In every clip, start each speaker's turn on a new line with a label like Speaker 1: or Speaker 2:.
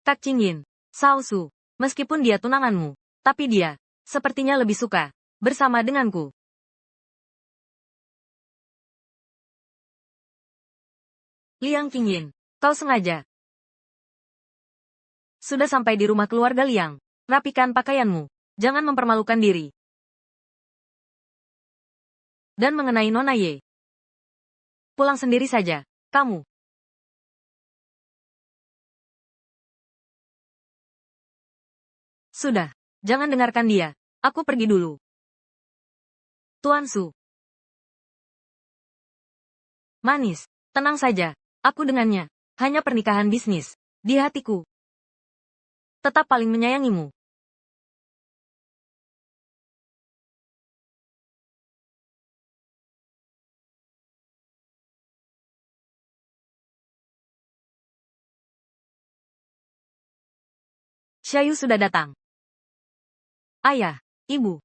Speaker 1: Kak Qingyin, Cao Su, meskipun dia tunanganmu, tapi dia, sepertinya lebih suka, bersama denganku. Liang Qingyin, kau sengaja. Sudah sampai di rumah keluarga Liang. Rapikan pakaianmu. Jangan mempermalukan diri. Dan mengenai Nona Ye. Pulang sendiri saja. Kamu. Sudah. Jangan dengarkan dia. Aku pergi dulu. Tuan Su. Manis. Tenang saja. Aku dengannya. Hanya pernikahan bisnis. Di hatiku. Tetap paling menyayangimu. Xiaoyu sudah datang. Ayah, ibu.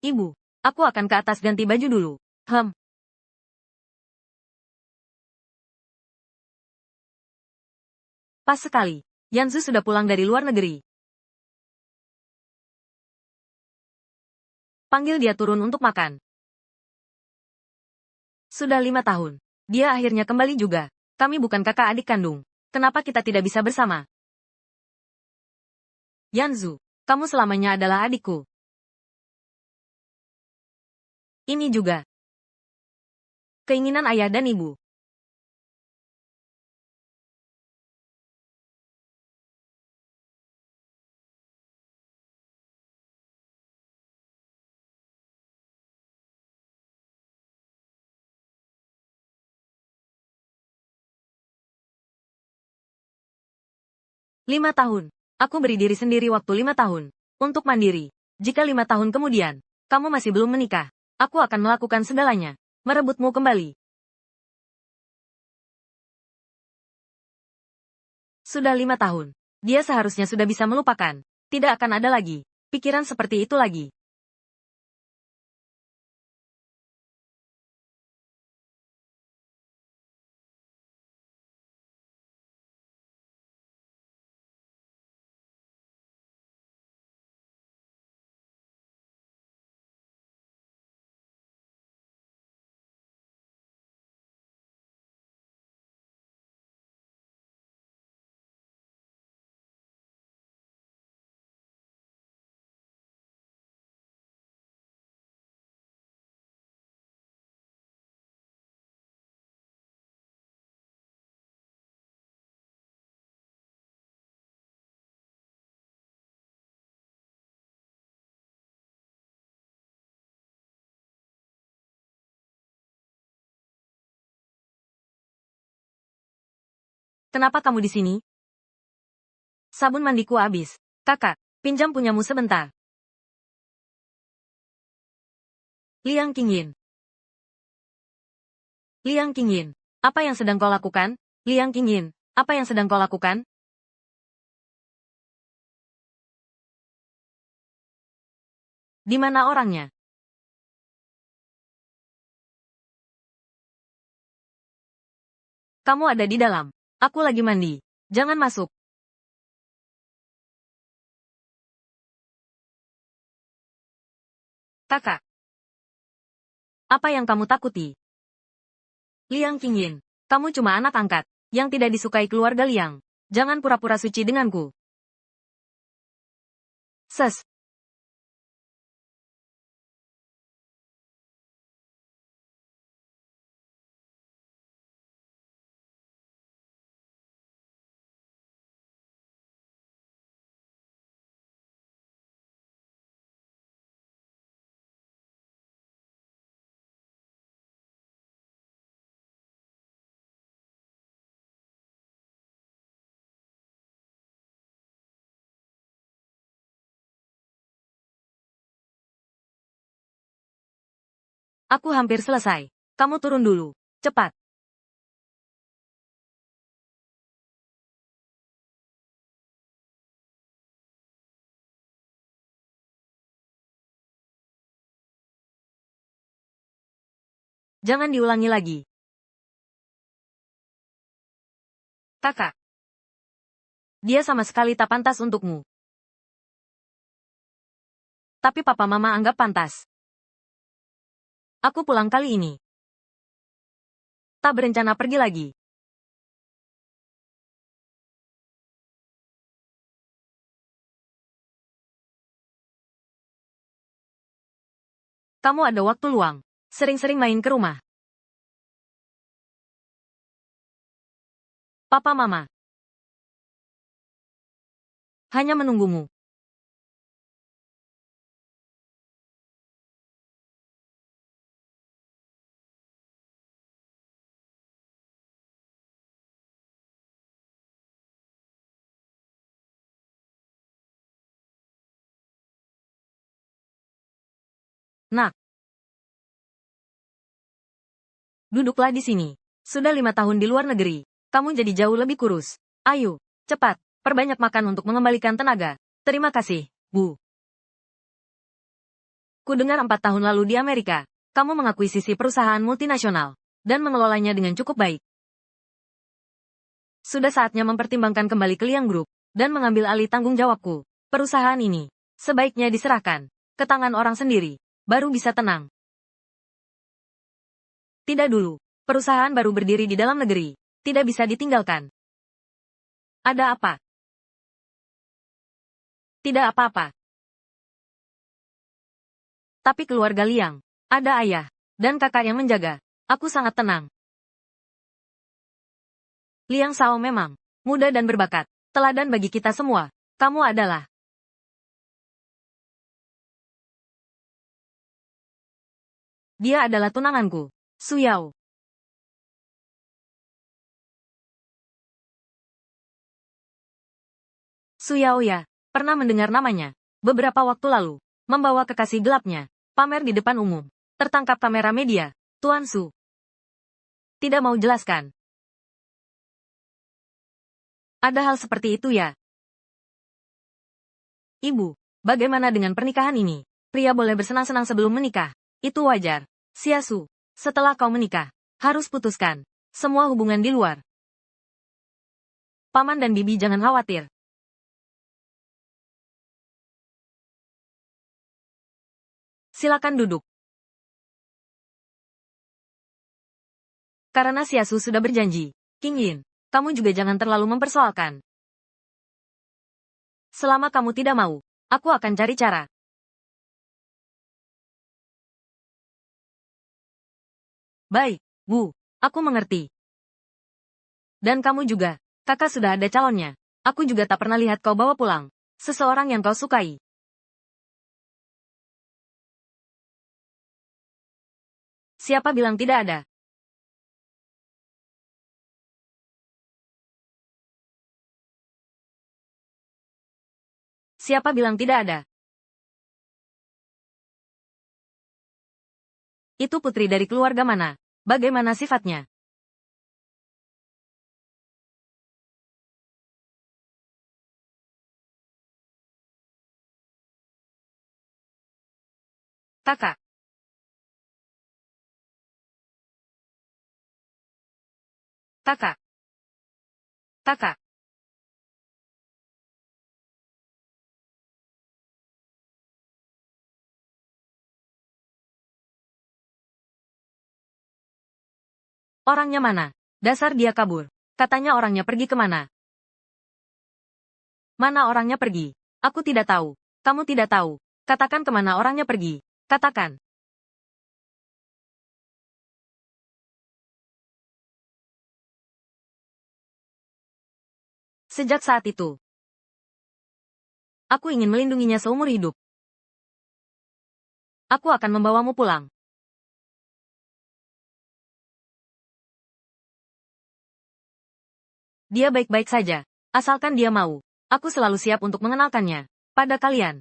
Speaker 1: Ibu, aku akan ke atas ganti baju dulu. Pas sekali. Yanzu sudah pulang dari luar negeri. Panggil dia turun untuk makan. Sudah 5 tahun. Dia akhirnya kembali juga. Kami bukan kakak adik kandung. Kenapa kita tidak bisa bersama? Yanzu, kamu selamanya adalah adikku. Ini juga. Keinginan ayah dan ibu. Lima tahun. Aku beri diri sendiri waktu 5 tahun. Untuk mandiri. Jika 5 tahun kemudian, kamu masih belum menikah, aku akan melakukan segalanya. Merebutmu kembali. Sudah 5 tahun. Dia seharusnya sudah bisa melupakan. Tidak akan ada lagi. Pikiran seperti itu lagi. Kenapa kamu di sini? Sabun mandiku habis. Kakak, pinjam punyamu sebentar. Liang Qingyin. Liang Qingyin. Apa yang sedang kau lakukan? Liang Qingyin. Apa yang sedang kau lakukan? Di mana orangnya? Kamu ada di dalam. Aku lagi mandi. Jangan masuk. Kakak. Apa yang kamu takuti? Liang Qingyin. Kamu cuma anak angkat. Yang tidak disukai keluarga Liang. Jangan pura-pura suci denganku. Ses. Aku hampir selesai. Kamu turun dulu. Cepat. Jangan diulangi lagi. Kakak. Dia sama sekali tak pantas untukmu. Tapi papa mama anggap pantas. Aku pulang kali ini. Tak berencana pergi lagi. Kamu ada waktu luang. Sering-sering main ke rumah. Papa mama. Hanya menunggumu. Nak. Duduklah di sini. Sudah 5 tahun di luar negeri. Kamu jadi jauh lebih kurus. Ayo, cepat, perbanyak makan untuk mengembalikan tenaga. Terima kasih, Bu. Kudengar 4 tahun lalu di Amerika, kamu mengakuisisi perusahaan multinasional, dan mengelolanya dengan cukup baik. Sudah saatnya mempertimbangkan kembali ke Liang Group, dan mengambil alih tanggung jawabku. Perusahaan ini, sebaiknya diserahkan ke tangan orang sendiri, baru bisa tenang. Tidak dulu. Perusahaan baru berdiri di dalam negeri. Tidak bisa ditinggalkan. Ada apa? Tidak apa-apa. Tapi keluarga Liang, ada ayah, dan kakak yang menjaga. Aku sangat tenang. Liang Sao memang muda dan berbakat. Teladan bagi kita semua. Kamu adalah. Dia adalah tunanganku. Su Yao. Su Yao ya, pernah mendengar namanya. Beberapa waktu lalu, membawa kekasih gelapnya, pamer di depan umum. Tertangkap kamera media, Tuan Su. Tidak mau jelaskan. Ada hal seperti itu ya? Ibu, bagaimana dengan pernikahan ini? Pria boleh bersenang-senang sebelum menikah. Itu wajar. Xia Su, setelah kau menikah, harus putuskan semua hubungan di luar. Paman dan bibi jangan khawatir. Silakan duduk. Karena Xia Su sudah berjanji, King Yin, kamu juga jangan terlalu mempersoalkan. Selama kamu tidak mau, aku akan cari cara. Baik, Bu, aku mengerti. Dan kamu juga, kakak sudah ada calonnya. Aku juga tak pernah lihat kau bawa pulang seseorang yang kau sukai. Siapa bilang tidak ada? Siapa bilang tidak ada? Itu putri dari keluarga mana? Bagaimana sifatnya? Kakak. Kakak. Kakak. Orangnya mana? Dasar dia kabur. Katanya orangnya pergi kemana? Mana orangnya pergi? Aku tidak tahu. Kamu tidak tahu. Katakan kemana orangnya pergi. Katakan. Sejak saat itu, aku ingin melindunginya seumur hidup. Aku akan membawamu pulang. Dia baik-baik saja. Asalkan dia mau. Aku selalu siap untuk mengenalkannya pada kalian.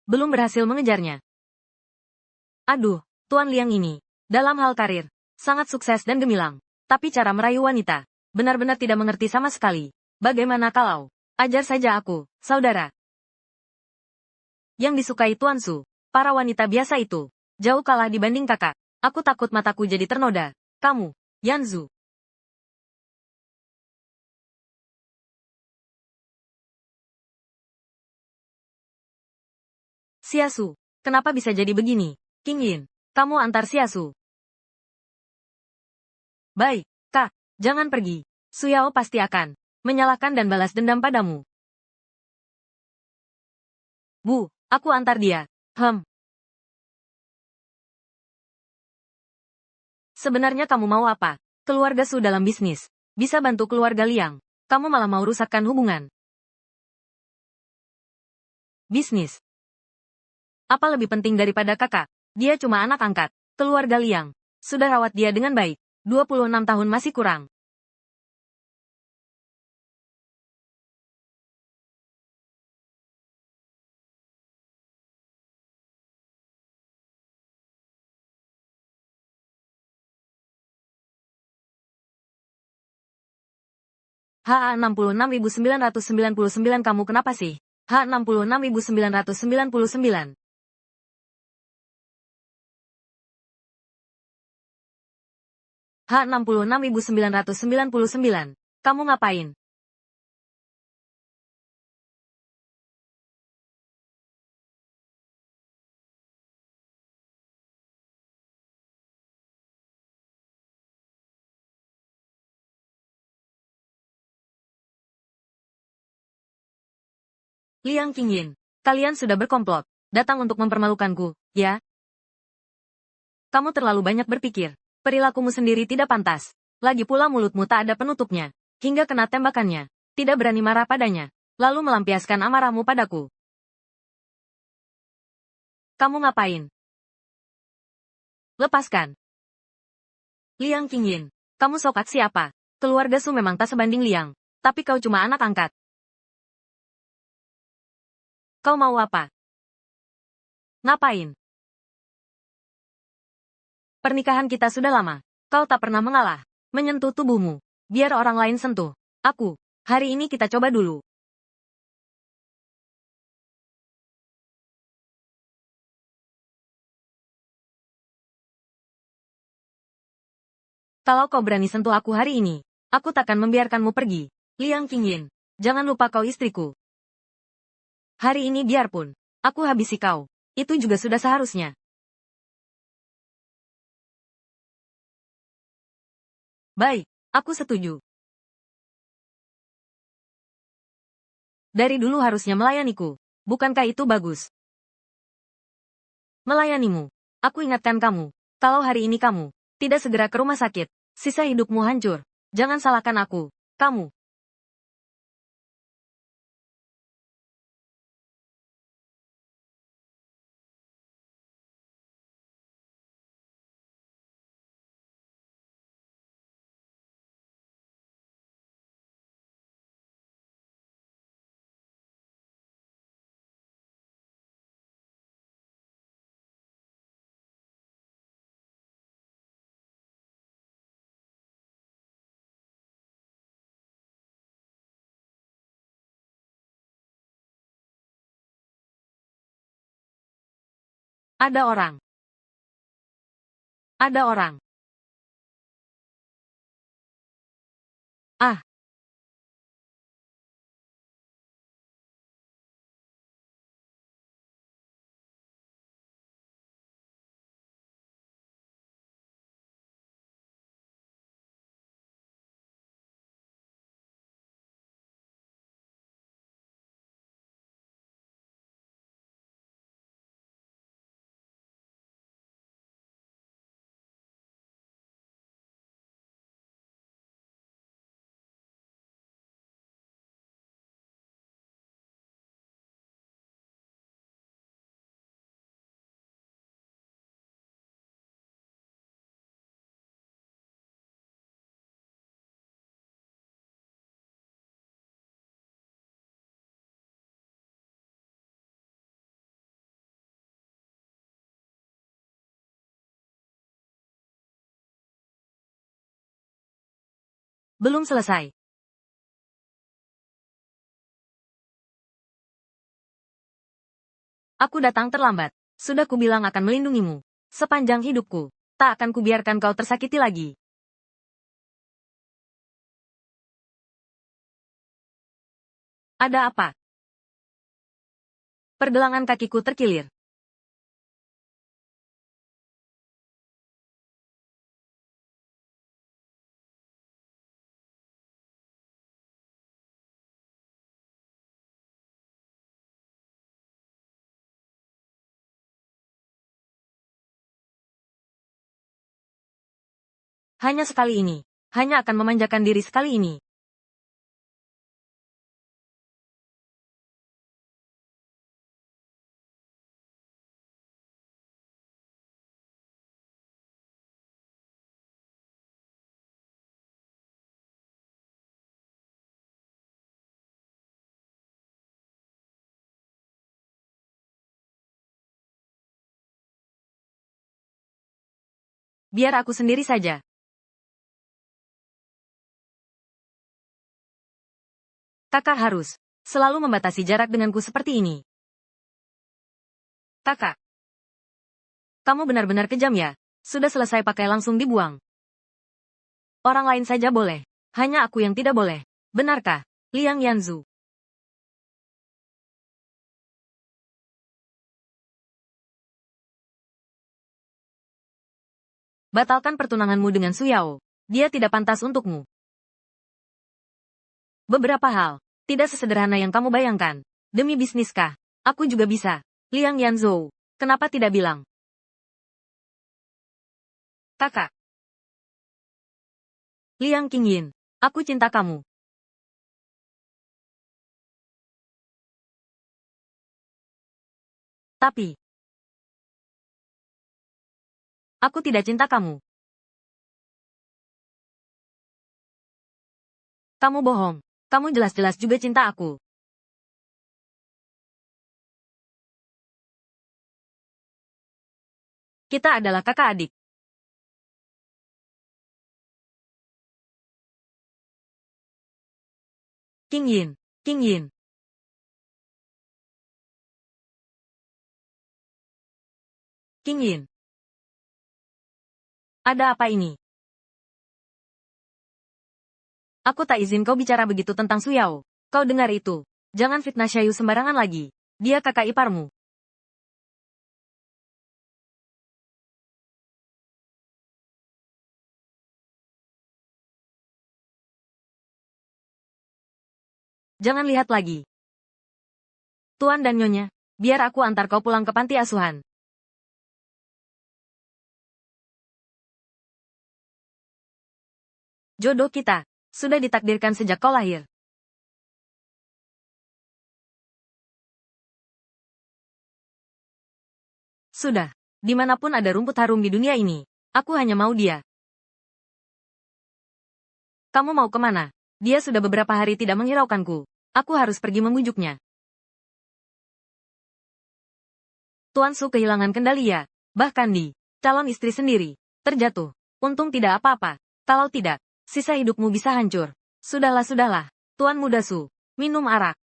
Speaker 1: Belum berhasil mengejarnya. Aduh, Tuan Liang ini, dalam hal karir, sangat sukses dan gemilang. Tapi cara merayu wanita, benar-benar tidak mengerti sama sekali. Bagaimana kalau, ajar saja aku, saudara. Yang disukai Tuan Su, para wanita biasa itu, jauh kalah dibanding kakak. Aku takut mataku jadi ternoda. Kamu, Yanzu. Siasu, kenapa bisa jadi begini? King Yin, kamu antar Siasu. Baik, Kak, jangan pergi. Suyao pasti akan menyalahkan dan balas dendam padamu. Bu, aku antar dia. Sebenarnya kamu mau apa? Keluarga Su dalam bisnis. Bisa bantu keluarga Liang. Kamu malah mau rusakkan hubungan. Bisnis. Apa lebih penting daripada kakak? Dia cuma anak angkat. Keluarga Liang. Sudah rawat dia dengan baik. 26 tahun masih kurang. H66.999 kamu kenapa sih? H66.999. H66.999. Kamu ngapain? Liang Qingyin. Kalian sudah berkomplot. Datang untuk mempermalukanku, ya? Kamu terlalu banyak berpikir. Perilakumu sendiri tidak pantas. Lagi pula mulutmu tak ada penutupnya. Hingga kena tembakannya. Tidak berani marah padanya. Lalu melampiaskan amarahmu padaku. Kamu ngapain? Lepaskan. Liang Qingyin. Kamu sok aksi apa? Keluarga Su memang tak sebanding Liang. Tapi kau cuma anak angkat. Kau mau apa? Ngapain? Pernikahan kita sudah lama. Kau tak pernah mengalah. Menyentuh tubuhmu. Biar orang lain sentuh. Aku. Hari ini kita coba dulu. Kalau kau berani sentuh aku hari ini, aku takkan membiarkanmu pergi. Liang Qingyin. Jangan lupa kau istriku. Hari ini biarpun aku habisi kau. Itu juga sudah seharusnya. Baik, aku setuju. Dari dulu harusnya melayaniku. Bukankah itu bagus? Melayanimu. Aku ingatkan kamu. Kalau hari ini kamu tidak segera ke rumah sakit, sisa hidupmu hancur. Jangan salahkan aku. Kamu. Ada orang. Ada orang. Ah, belum selesai. Aku datang terlambat. Sudah kubilang akan melindungimu. Sepanjang hidupku. Tak akan kubiarkan kau tersakiti lagi. Ada apa? Pergelangan kakiku terkilir. Hanya sekali ini. Hanya akan memanjakan diri sekali ini. Biar aku sendiri saja. Kakak harus selalu membatasi jarak denganku seperti ini. Kakak, kamu benar-benar kejam ya. Sudah selesai pakai langsung dibuang. Orang lain saja boleh. Hanya aku yang tidak boleh. Benarkah, Liang Yanzu? Batalkan pertunanganmu dengan Su Yao. Dia tidak pantas untukmu. Beberapa hal. Tidak sesederhana yang kamu bayangkan. Demi bisniskah? Aku juga bisa. Liang Yanzhou. Kenapa tidak bilang? Kakak. Liang Qingyin. Aku cinta kamu. Tapi. Aku tidak cinta kamu. Kamu bohong. Kamu jelas-jelas juga cinta aku. Kita adalah kakak adik. Qingyin. Qingyin. Qingyin. Ada apa ini? Aku tak izin kau bicara begitu tentang Su Yao. Kau dengar itu. Jangan fitnah Xiaoyu sembarangan lagi. Dia kakak iparmu. Jangan lihat lagi. Tuan dan Nyonya, biar aku antar kau pulang ke panti asuhan. Jodoh kita sudah ditakdirkan sejak kau lahir. Sudah. Dimanapun ada rumput harum di dunia ini, aku hanya mau dia. Kamu mau kemana? Dia sudah beberapa hari tidak menghiraukanku. Aku harus pergi membujuknya. Tuan Su kehilangan kendali ya. Bahkan di calon istri sendiri. Terjatuh. Untung tidak apa-apa. Kalau tidak, sisa hidupmu bisa hancur. Sudahlah, sudahlah. Tuan Muda Su. Minum arak.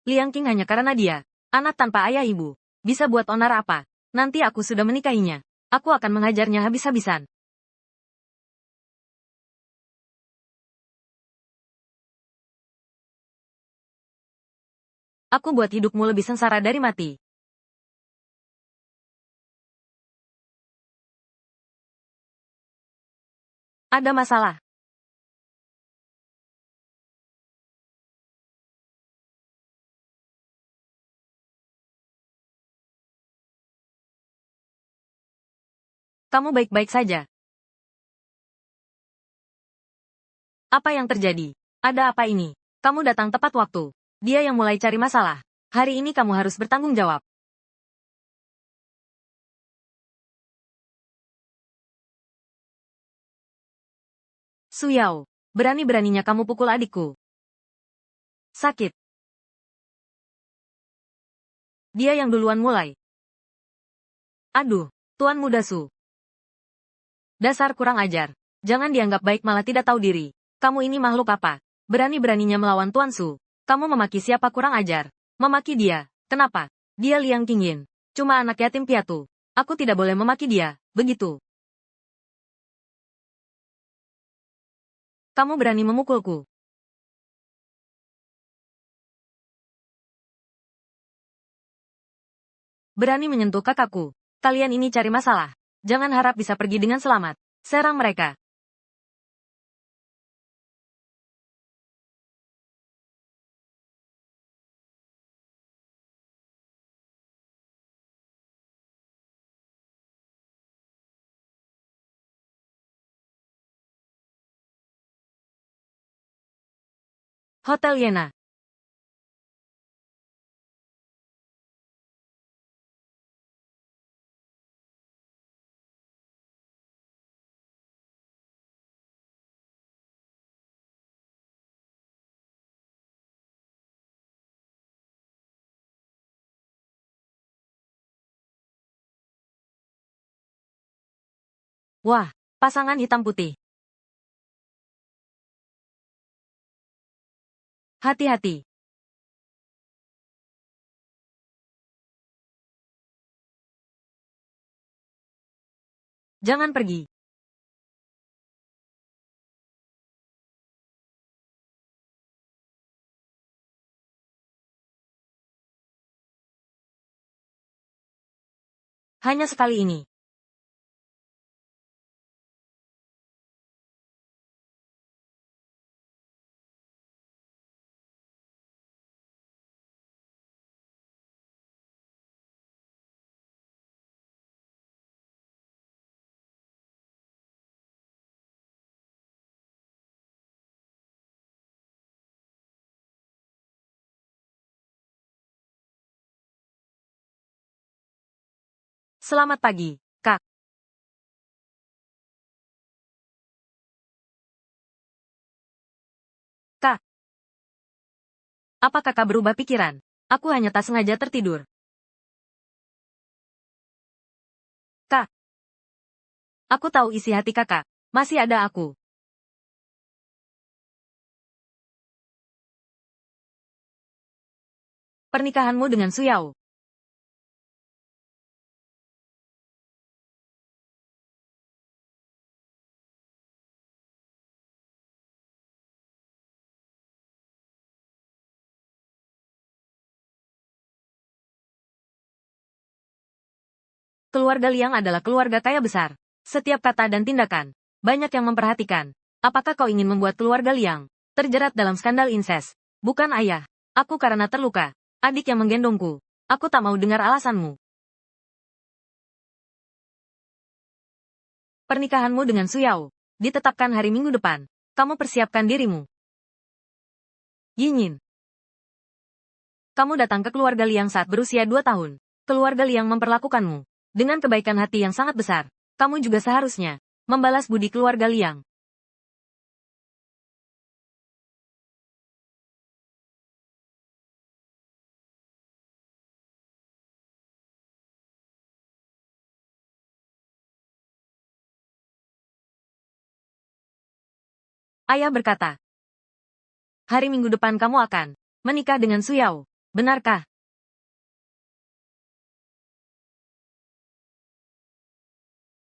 Speaker 1: Liang Qing hanya karena dia. Anak tanpa ayah ibu. Bisa buat onar apa? Nanti aku sudah menikahinya. Aku akan menghajarnya habis-habisan. Aku buat hidupmu lebih sengsara dari mati. Ada masalah. Kamu baik-baik saja. Apa yang terjadi? Ada apa ini? Kamu datang tepat waktu. Dia yang mulai cari masalah. Hari ini kamu harus bertanggung jawab. Su Yao, berani-beraninya kamu pukul adikku. Sakit. Dia yang duluan mulai. Aduh, Tuan Muda Su. Dasar kurang ajar. Jangan dianggap baik malah tidak tahu diri. Kamu ini makhluk apa? Berani-beraninya melawan Tuan Su. Kamu memaki siapa kurang ajar? Memaki dia? Kenapa? Dia Liang Qingyin. Cuma anak yatim piatu. Aku tidak boleh memaki dia, begitu. Kamu berani memukulku. Berani menyentuh kakakku. Kalian ini cari masalah. Jangan harap bisa pergi dengan selamat. Serang mereka. Hotel Yena. Wah, pasangan hitam putih. Hati-hati. Jangan pergi. Hanya sekali ini. Selamat pagi, Kak. Kak, apa kakak berubah pikiran? Aku hanya tak sengaja tertidur. Kak, aku tahu isi hati kakak. Masih ada aku. Pernikahanmu dengan Suyao. Keluarga Liang adalah keluarga kaya besar. Setiap kata dan tindakan, banyak yang memperhatikan. Apakah kau ingin membuat keluarga Liang terjerat dalam skandal inses? Bukan ayah. Aku karena terluka. Adik yang menggendongku. Aku tak mau dengar alasanmu. Pernikahanmu dengan Suyao ditetapkan hari Minggu depan. Kamu persiapkan dirimu. Yinyin. Kamu datang ke keluarga Liang saat berusia 2 tahun. Keluarga Liang memperlakukanmu dengan kebaikan hati yang sangat besar. Kamu juga seharusnya membalas budi keluarga Liang. Ayah berkata, hari Minggu depan kamu akan menikah dengan Suyao. Benarkah?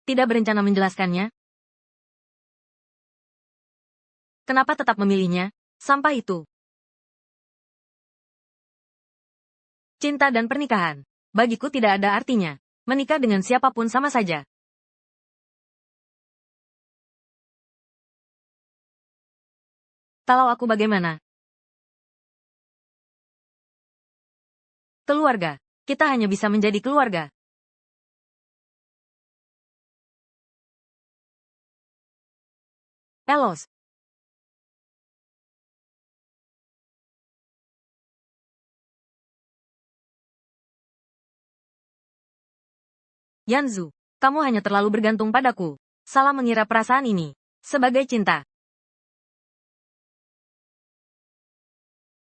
Speaker 1: Tidak berencana menjelaskannya? Kenapa tetap memilihnya? Sampah itu. Cinta dan pernikahan. Bagiku tidak ada artinya. Menikah dengan siapapun sama saja. Kalau aku bagaimana? Keluarga. Kita hanya bisa menjadi keluarga. Elos. Yanzu. Kamu hanya terlalu bergantung padaku. Salah mengira perasaan ini sebagai cinta.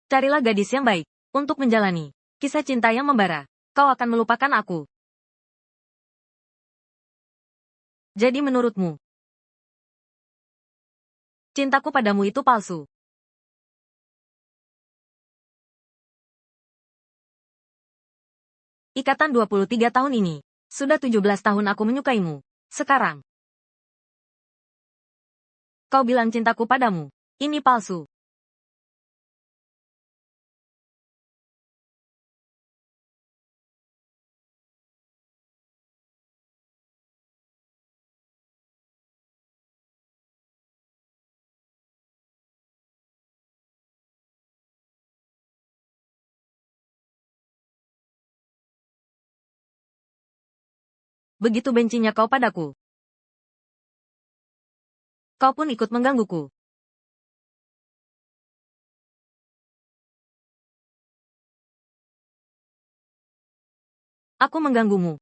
Speaker 1: Carilah gadis yang baik untuk menjalani kisah cinta yang membara. Kau akan melupakan aku. Jadi menurutmu, cintaku padamu itu palsu? Ikatan 23 tahun ini. Sudah 17 tahun aku menyukaimu. Sekarang, kau bilang cintaku padamu. Ini palsu. Begitu bencinya kau padaku. Kau pun ikut menggangguku. Aku mengganggumu.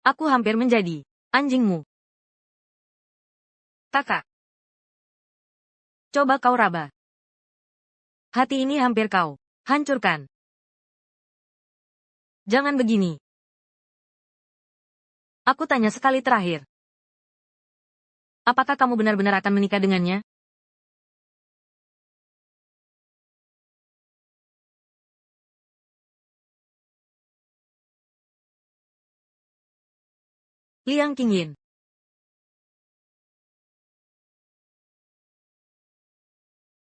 Speaker 1: Aku hampir menjadi anjingmu. Kakak, coba kau raba. Hati ini hampir kau hancurkan. Jangan begini. Aku tanya sekali terakhir. Apakah kamu benar-benar akan menikah dengannya? Liang Qingyin.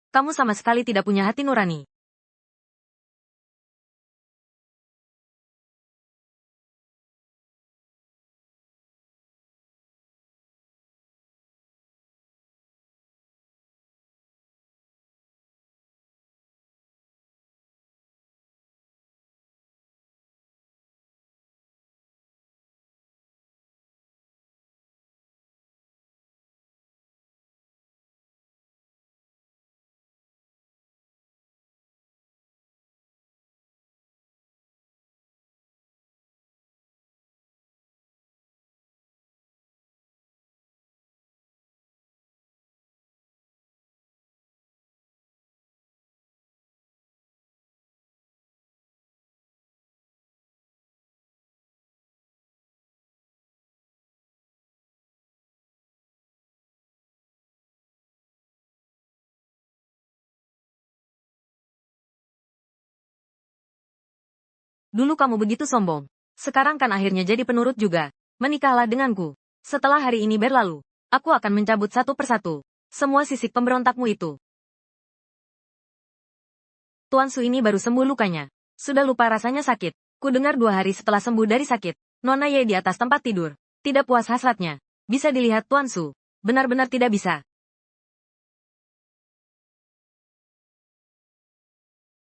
Speaker 1: Kamu sama sekali tidak punya hati nurani. Dulu kamu begitu sombong. Sekarang kan akhirnya jadi penurut juga. Menikahlah denganku. Setelah hari ini berlalu, aku akan mencabut satu persatu semua sisik pemberontakmu itu. Tuan Su ini baru sembuh lukanya. Sudah lupa rasanya sakit. Ku dengar 2 hari setelah sembuh dari sakit, Nona Ye di atas tempat tidur. Tidak puas hasratnya. Bisa dilihat Tuan Su. Benar-benar tidak bisa.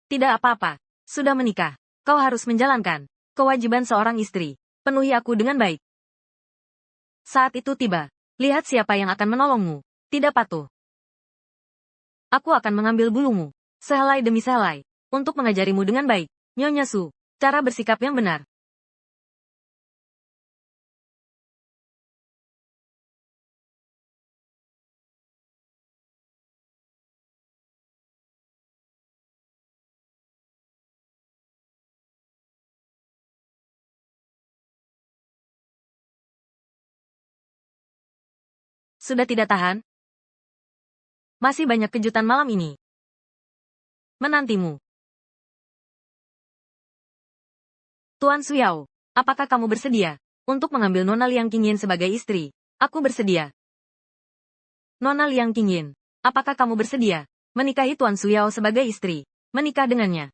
Speaker 1: Tidak apa-apa. Sudah menikah. Kau harus menjalankan kewajiban seorang istri. Penuhi aku dengan baik. Saat itu tiba. Lihat siapa yang akan menolongmu. Tidak patuh. Aku akan mengambil bulumu. Sehelai demi sehelai. Untuk mengajarimu dengan baik. Nyonya Su. Cara bersikap yang benar. Sudah tidak tahan? Masih banyak kejutan malam ini. Menantimu. Tuan Suyao, apakah kamu bersedia untuk mengambil Nona Liang Qingyin sebagai istri? Aku bersedia. Nona Liang Qingyin, apakah kamu bersedia menikahi Tuan Suyao sebagai istri? Menikah dengannya.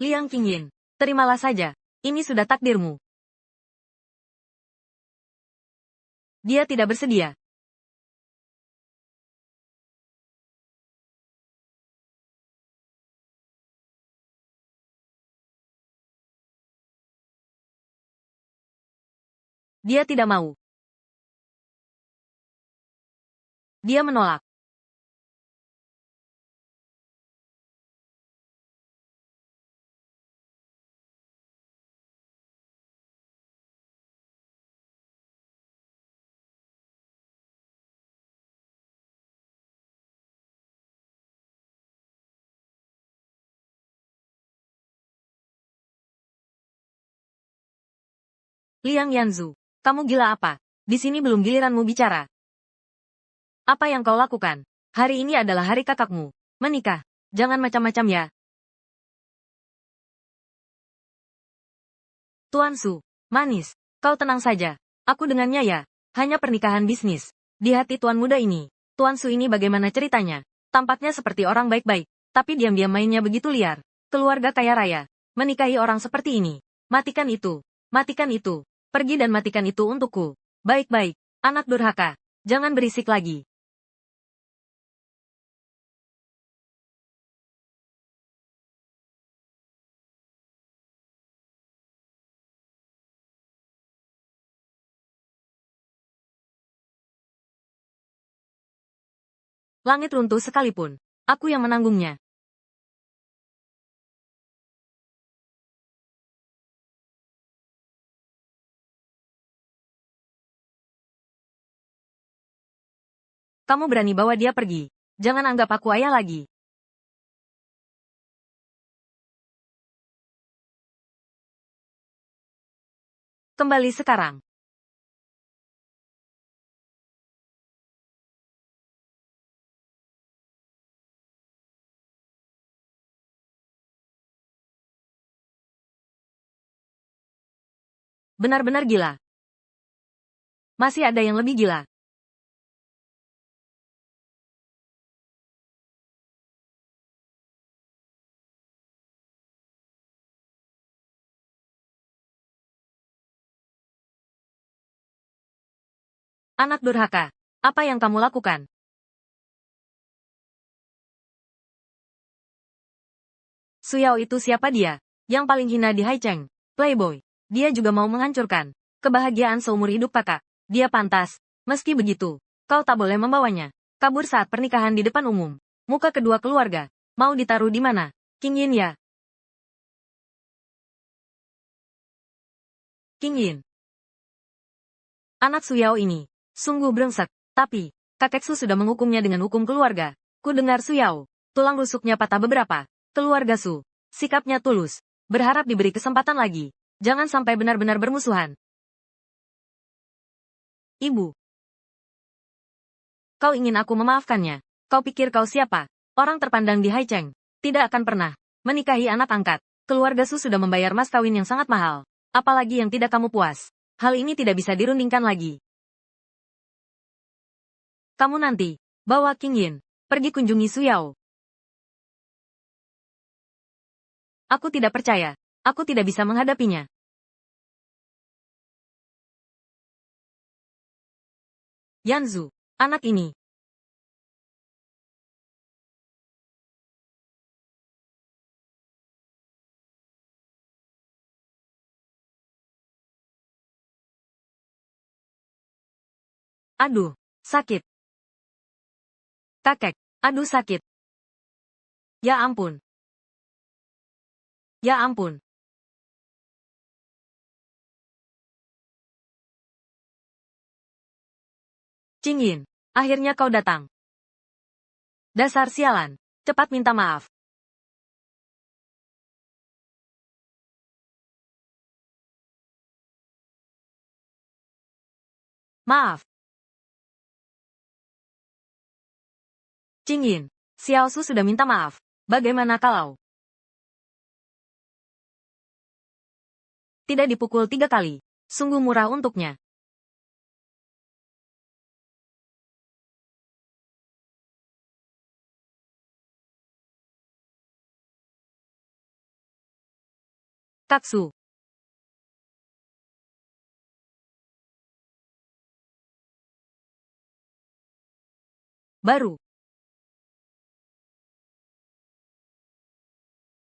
Speaker 1: Liang Qingyin, terimalah saja. Ini sudah takdirmu. Dia tidak bersedia. Dia tidak mau. Dia menolak. Liang Yanzu, kamu gila apa? Di sini belum giliranmu bicara. Apa yang kau lakukan? Hari ini adalah hari kakakmu. Menikah. Jangan macam-macam ya. Tuan Su, manis. Kau tenang saja. Aku dengannya ya. Hanya pernikahan bisnis. Di hati tuan muda ini, Tuan Su ini bagaimana ceritanya? Tampaknya seperti orang baik-baik, tapi diam-diam mainnya begitu liar. Keluarga kaya raya. Menikahi orang seperti ini. Matikan itu. Matikan itu. Pergi dan matikan itu untukku. Baik-baik. Anak durhaka. Jangan berisik lagi. Langit runtuh sekalipun. Aku yang menanggungnya. Kamu berani bawa dia pergi. Jangan anggap aku ayah lagi. Kembali sekarang. Benar-benar gila. Masih ada yang lebih gila. Anak durhaka. Apa yang kamu lakukan? Suyao itu siapa dia? Yang paling hina di Haicheng. Playboy. Dia juga mau menghancurkan kebahagiaan seumur hidup kakak. Dia pantas. Meski begitu, kau tak boleh membawanya kabur saat pernikahan di depan umum. Muka kedua keluarga. Mau ditaruh di mana? King Yin ya? King Yin. Anak Suyao ini. Sungguh brengsek. Tapi, kakek Su sudah menghukumnya dengan hukum keluarga. Ku dengar Suyao. Tulang rusuknya patah beberapa. Keluarga Su. Sikapnya tulus. Berharap diberi kesempatan lagi. Jangan sampai benar-benar bermusuhan. Ibu. Kau ingin aku memaafkannya? Kau pikir kau siapa? Orang terpandang di Haicheng. Tidak akan pernah menikahi anak angkat. Keluarga Su sudah membayar mas kawin yang sangat mahal. Apalagi yang tidak kamu puas. Hal ini tidak bisa dirundingkan lagi. Kamu nanti, bawa King Yin, pergi kunjungi Suyao. Aku tidak percaya. Aku tidak bisa menghadapinya. Yanzu, anak ini. Aduh, sakit. Kakek, aduh sakit. Ya ampun. Ya ampun. Qing Yin, akhirnya kau datang. Dasar sialan. Cepat minta maaf. Maaf. Qing Yin, Xiao Su sudah minta maaf. Bagaimana kalau tidak dipukul 3 kali? Sungguh murah untuknya. Kaksu. Baru.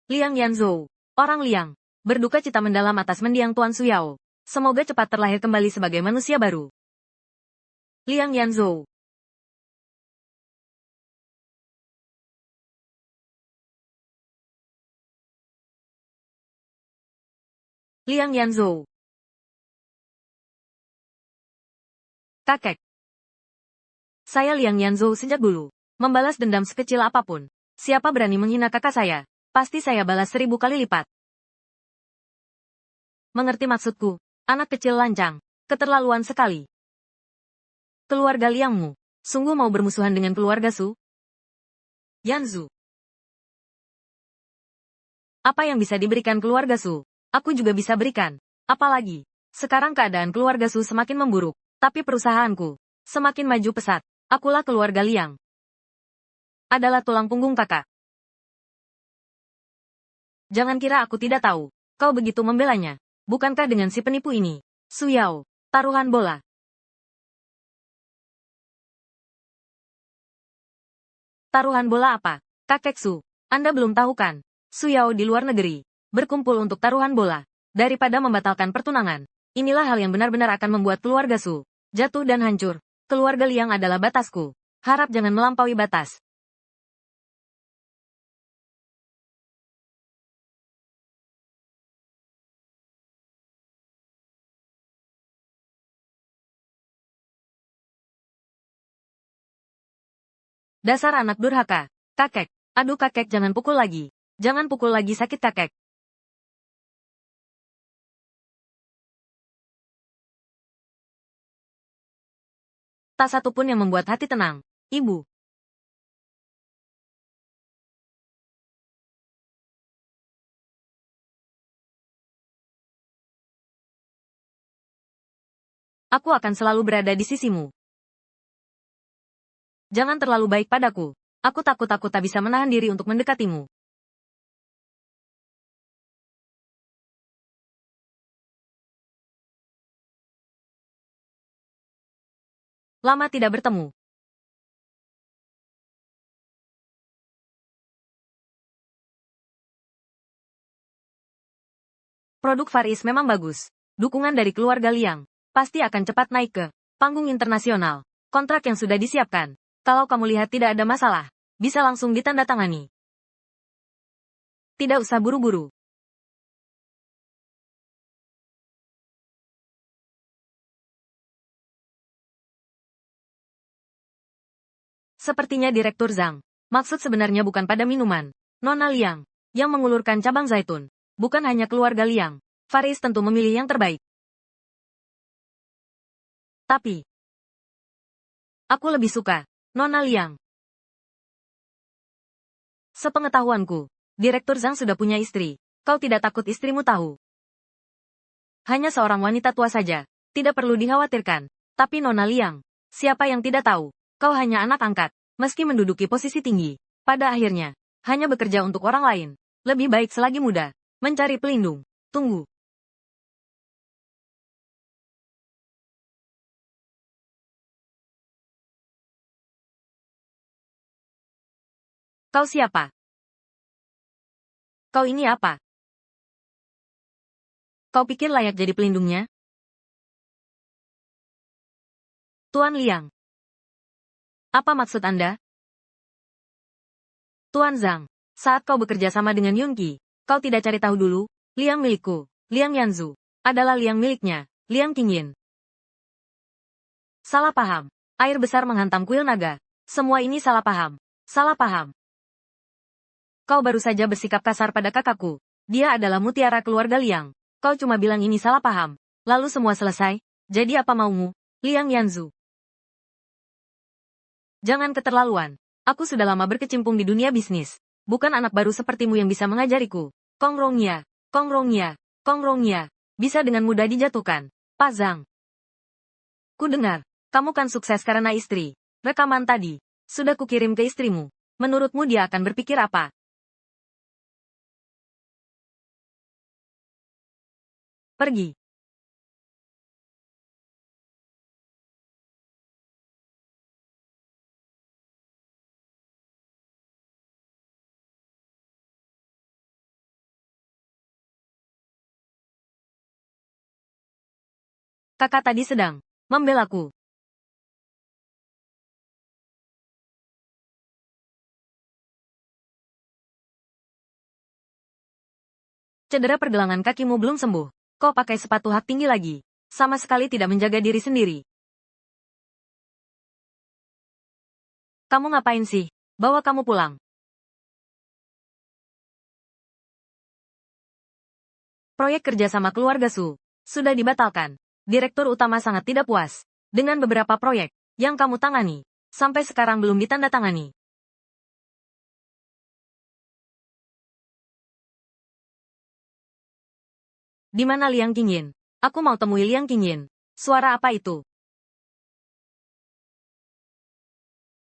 Speaker 1: Liang Yanzhou. Orang Liang. Berduka cita mendalam atas mendiang Tuan Suyao. Semoga cepat terlahir kembali sebagai manusia baru. Liang Yanzhou. Liang Yanzhou. Kakek. Saya Liang Yanzhou sejak dulu. Membalas dendam sekecil apapun. Siapa berani menghina kakak saya? Pasti saya balas 1000 kali lipat. Mengerti maksudku? Anak kecil lancang. Keterlaluan sekali. Keluarga Liangmu. Sungguh mau bermusuhan dengan keluarga Su? Yanzu. Apa yang bisa diberikan keluarga Su? Aku juga bisa berikan. Apalagi, sekarang keadaan keluarga Su semakin memburuk, tapi perusahaanku semakin maju pesat. Akulah keluarga Liang. Adalah tulang punggung kakak. Jangan kira aku tidak tahu. Kau begitu membelanya. Bukankah dengan si penipu ini? Su Yao, taruhan bola. Taruhan bola apa? Kakek Su, Anda belum tahu kan? Su Yao di luar negeri, berkumpul untuk taruhan bola. Daripada membatalkan pertunangan, inilah hal yang benar-benar akan membuat keluarga Su jatuh dan hancur. Keluarga Liang adalah batasku. Harap jangan melampaui batas. Dasar anak durhaka. Kakek. Aduh kakek jangan pukul lagi. Jangan pukul lagi sakit kakek. Tak satu pun yang membuat hati tenang. Ibu. Aku akan selalu berada di sisimu. Jangan terlalu baik padaku. Aku takut aku tak bisa menahan diri untuk mendekatimu. Lama tidak bertemu. Produk Faris memang bagus. Dukungan dari keluarga Liang pasti akan cepat naik ke panggung internasional. Kontrak yang sudah disiapkan. Kalau kamu lihat tidak ada masalah, bisa langsung ditandatangani. Tidak usah buru-buru. Sepertinya Direktur Zhang. Maksud sebenarnya bukan pada minuman. Nona Liang, yang mengulurkan cabang zaitun. Bukan hanya keluarga Liang. Faris tentu memilih yang terbaik. Tapi, aku lebih suka Nona Liang. Sepengetahuanku, Direktur Zhang sudah punya istri. Kau tidak takut istrimu tahu? Hanya seorang wanita tua saja. Tidak perlu dikhawatirkan. Tapi Nona Liang, siapa yang tidak tahu? Kau hanya anak angkat. Meski menduduki posisi tinggi, pada akhirnya, hanya bekerja untuk orang lain. Lebih baik selagi muda. Mencari pelindung. Tunggu. Kau siapa? Kau ini apa? Kau pikir layak jadi pelindungnya? Tuan Liang. Apa maksud Anda? Tuan Zhang, saat kau bekerja sama dengan Yunqi, kau tidak cari tahu dulu? Liang milikku, Liang Yanzu, adalah Liang miliknya, Liang Qingyin. Salah paham. Air besar menghantam kuil naga. Semua ini salah paham. Salah paham. Kau baru saja bersikap kasar pada kakakku. Dia adalah mutiara keluarga Liang. Kau cuma bilang ini salah paham. Lalu semua selesai. Jadi apa maumu? Liang Yanzu. Jangan keterlaluan. Aku sudah lama berkecimpung di dunia bisnis. Bukan anak baru sepertimu yang bisa mengajariku. Kong Rongya, Kong Rongya, Kong Rongya. Bisa dengan mudah dijatuhkan. Pak Zhang. Ku dengar, kamu kan sukses karena istri. Rekaman tadi, sudah kukirim ke istrimu. Menurutmu dia akan berpikir apa? Pergi. Kakak tadi sedang membelaku. Cedera pergelangan kakimu belum sembuh. Kau pakai sepatu hak tinggi lagi. Sama sekali tidak menjaga diri sendiri. Kamu ngapain sih? Bawa kamu pulang. Proyek kerja sama keluarga Su sudah dibatalkan. Direktur utama sangat tidak puas dengan beberapa proyek yang kamu tangani. sampai sekarang belum ditandatangani. Di mana Liang Qingyin? Aku mau temui Liang Qingyin. Suara apa itu?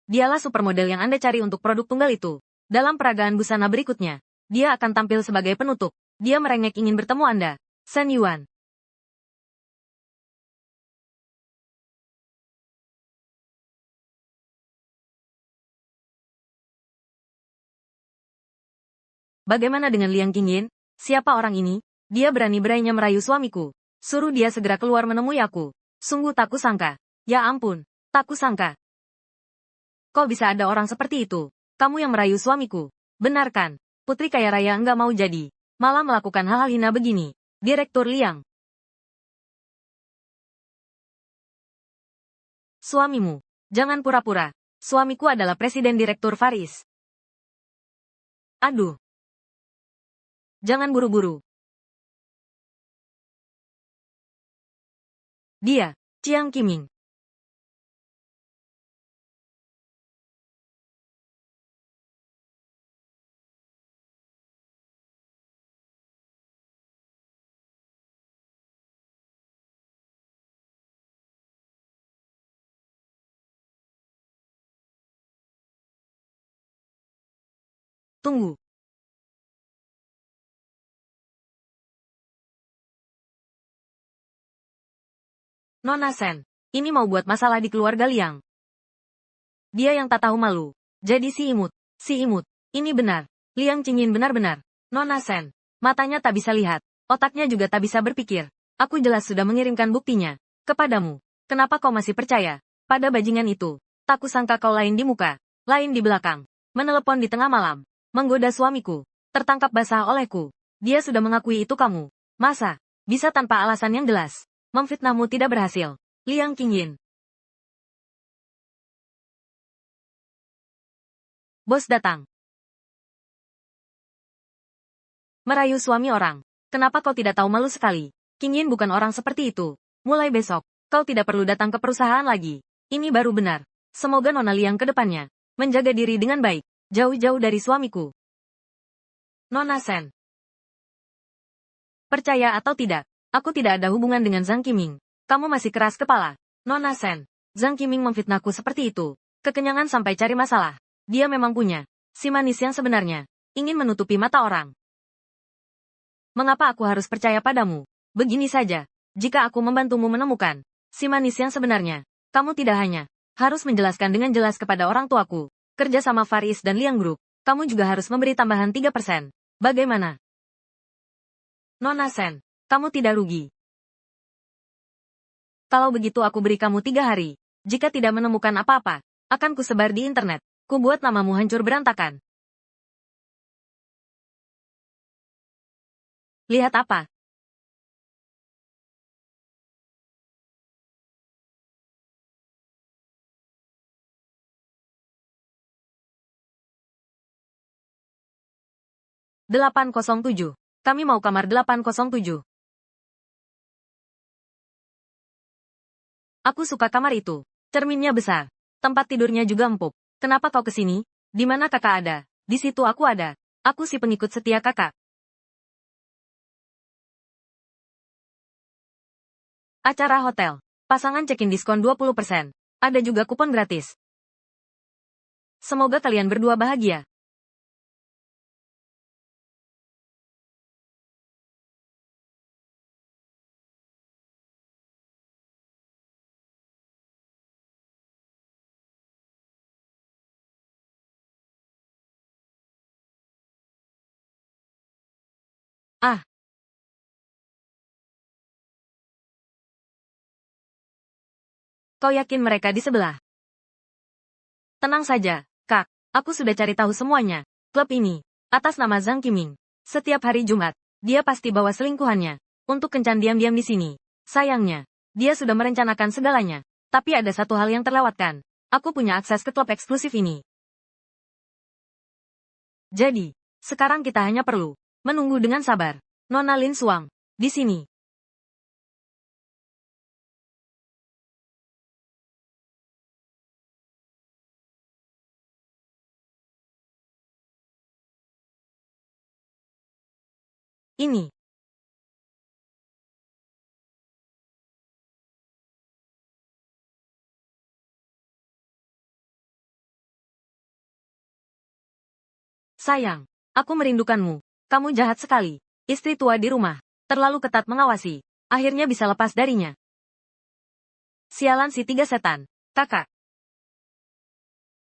Speaker 1: Dialah supermodel yang Anda cari untuk produk tunggal itu. Dalam peragaan busana berikutnya, dia akan tampil sebagai penutup. Dia merengek ingin bertemu Anda. Shen Yuan. Bagaimana dengan Liang Qingyin? Siapa orang ini? Dia berani-beraninya merayu suamiku. Suruh dia segera keluar menemui aku. Sungguh tak kusangka. Ya ampun, tak kusangka. Kok bisa ada orang seperti itu? Kamu yang merayu suamiku. Benar kan? Putri kaya raya enggak mau jadi. Malah melakukan hal-hal hina begini. Direktur Liang. Suamimu. Jangan pura-pura. Suamiku adalah Presiden Direktur Faris. Aduh. Jangan buru-buru. Dia, Chiang Qiming. Tunggu. Nona Sen. Ini mau buat masalah di keluarga Liang. Dia yang tak tahu malu. Jadi si imut. Si imut. Ini benar. Liang Qingyin benar-benar. Nona Sen. Matanya tak bisa lihat. Otaknya juga tak bisa berpikir. Aku jelas sudah mengirimkan buktinya. Kepadamu. Kenapa kau masih percaya? Pada bajingan itu. Tak kusangka kau lain di muka. Lain di belakang. Menelepon di tengah malam. Menggoda suamiku. Tertangkap basah olehku. Dia sudah mengakui itu kamu. Masa? Bisa tanpa alasan yang jelas. Memfitnahmu tidak berhasil. Liang Qingyin. Bos datang. Merayu suami orang. Kenapa kau tidak tahu malu sekali? Qingyin bukan orang seperti itu. Mulai besok, kau tidak perlu datang ke perusahaan lagi. Ini baru benar. Semoga Nona Liang ke depannya menjaga diri dengan baik. Jauh-jauh dari suamiku. Nona Sen. Percaya atau tidak, aku tidak ada hubungan dengan Zhang Qiming. Kamu masih keras kepala. Nona Sen. Zhang Qiming memfitnahku seperti itu. Kekenyangan sampai cari masalah. Dia memang punya si manis yang sebenarnya. Ingin menutupi mata orang. Mengapa aku harus percaya padamu? Begini saja. Jika aku membantumu menemukan si manis yang sebenarnya, kamu tidak hanya harus menjelaskan dengan jelas kepada orang tuaku. Kerja sama Faris dan Liang Group, kamu juga harus memberi tambahan 3%. Bagaimana? Nona Sen, kamu tidak rugi. Kalau begitu aku beri kamu 3 hari. Jika tidak menemukan apa-apa, akan kusebar di internet. Kubuat namamu hancur berantakan. Lihat apa? "807. Kami mau kamar 807. Aku suka kamar itu. Cerminnya besar. Tempat tidurnya juga empuk. Kenapa kau kesini? Di mana kakak ada? Di situ aku ada. Aku si pengikut setia kakak. Acara hotel. Pasangan check-in diskon 20%. Ada juga kupon gratis. Semoga kalian berdua bahagia. Ah, kau yakin mereka di sebelah? Tenang saja, Kak. Aku sudah cari tahu semuanya. Klub ini, atas nama Zhang Qiming. Setiap hari Jumat, dia pasti bawa selingkuhannya untuk kencan diam-diam di sini. Sayangnya, dia sudah merencanakan segalanya. Tapi ada satu hal yang terlewatkan. Aku punya akses ke klub eksklusif ini. Jadi, sekarang kita hanya perlu menunggu dengan sabar. Nona Lin Suang, di sini. Ini. Sayang, aku merindukanmu. Kamu jahat sekali. Istri tua di rumah. Terlalu ketat mengawasi. Akhirnya bisa lepas darinya. Sialan si tiga setan. Kakak.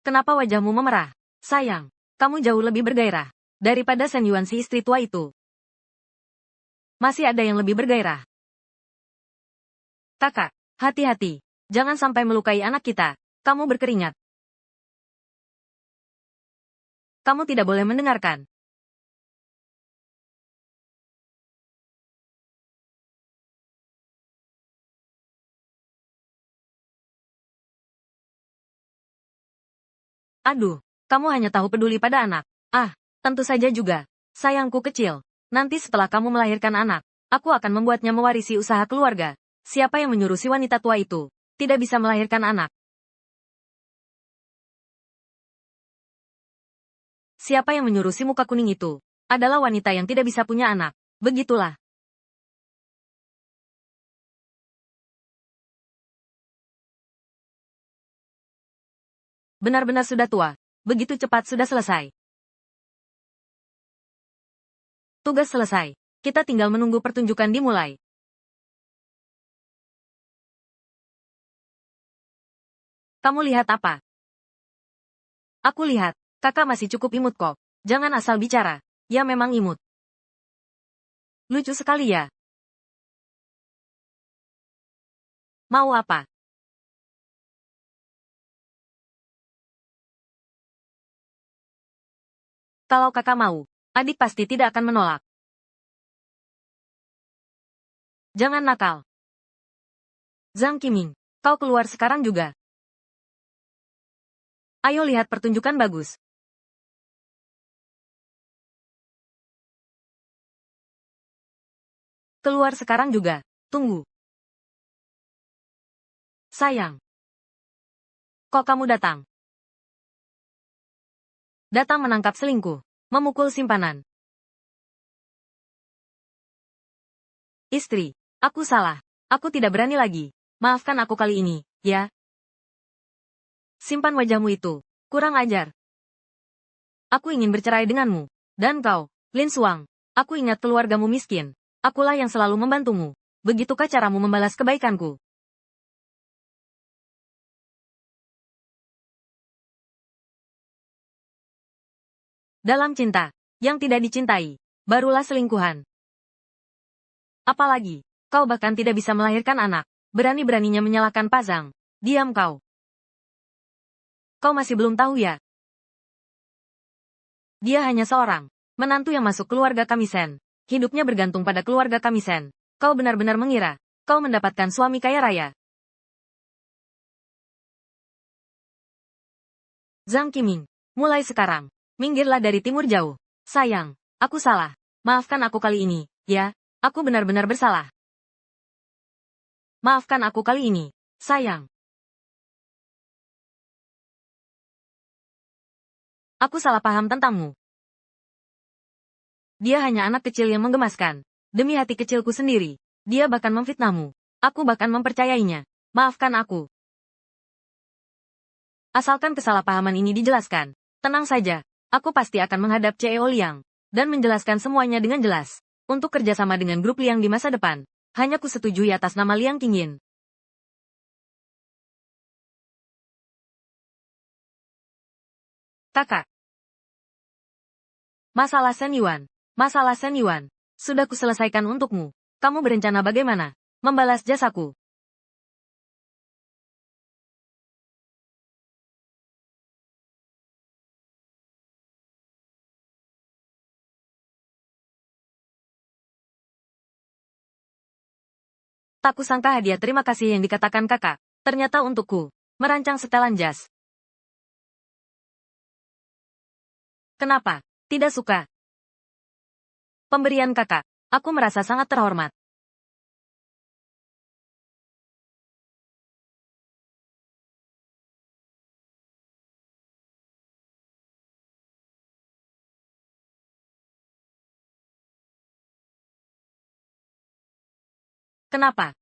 Speaker 1: Kenapa wajahmu memerah? Sayang, kamu jauh lebih bergairah daripada Shen Yuan si istri tua itu. Masih ada yang lebih bergairah. Kakak, hati-hati. Jangan sampai melukai anak kita. Kamu berkeringat. Kamu tidak boleh mendengarkan. Aduh, kamu hanya tahu peduli pada anak. Ah, tentu saja juga. Sayangku kecil. Nanti setelah kamu melahirkan anak, aku akan membuatnya mewarisi usaha keluarga. Siapa yang menyuruh si wanita tua itu tidak bisa melahirkan anak? Siapa yang menyuruh si muka kuning itu? Adalah wanita yang tidak bisa punya anak. Begitulah. Benar-benar sudah tua. Begitu cepat sudah selesai. Tugas selesai. Kita tinggal menunggu pertunjukan dimulai. Kamu lihat apa? Aku lihat, kakak masih cukup imut kok. Jangan asal bicara. Ya memang imut. Lucu sekali ya. Mau apa? Kalau kakak mau, adik pasti tidak akan menolak. Jangan nakal. Zhang Qiming, kau keluar sekarang juga. Ayo lihat pertunjukan bagus. Keluar sekarang juga. Tunggu. Sayang. Kok kamu datang? Datang menangkap selingkuh. Memukul simpanan. Istri. Aku salah. Aku tidak berani lagi. Maafkan aku kali ini, ya. Simpan wajahmu itu. Kurang ajar. Aku ingin bercerai denganmu. Dan kau, Lin Suang. Aku ingat keluargamu miskin. Akulah yang selalu membantumu. Begitukah caramu membalas kebaikanku? Dalam cinta, yang tidak dicintai, barulah selingkuhan. Apalagi, kau bahkan tidak bisa melahirkan anak. Berani-beraninya menyalahkan Pazang. Diam kau. Kau masih belum tahu ya? Dia hanya seorang menantu yang masuk keluarga Kamisen. Hidupnya bergantung pada keluarga Kamisen. Kau benar-benar mengira kau mendapatkan suami kaya raya. Zhang Qiming, mulai sekarang, minggirlah dari timur jauh. Sayang, aku salah. Maafkan aku kali ini, ya. Aku benar-benar bersalah. Maafkan aku kali ini, sayang. Aku salah paham tentangmu. Dia hanya anak kecil yang menggemaskan. Demi hati kecilku sendiri, dia bahkan memfitnahmu. Aku bahkan mempercayainya. Maafkan aku. Asalkan kesalahpahaman ini dijelaskan. Tenang saja, aku pasti akan menghadap CEO Liang dan menjelaskan semuanya dengan jelas. Untuk kerjasama dengan grup Liang di masa depan, hanya kusetujui atas nama Liang Qingyin. Kakak. Masalah Shen Yuan. Masalah Shen Yuan. Sudah kuselesaikan untukmu. Kamu berencana bagaimana? Membalas jasaku. Tak kusangka hadiah terima kasih yang dikatakan kakak. Ternyata untukku. Merancang setelan jas. Kenapa? Tidak suka. Pemberian kakak. Aku merasa sangat terhormat. Kenapa?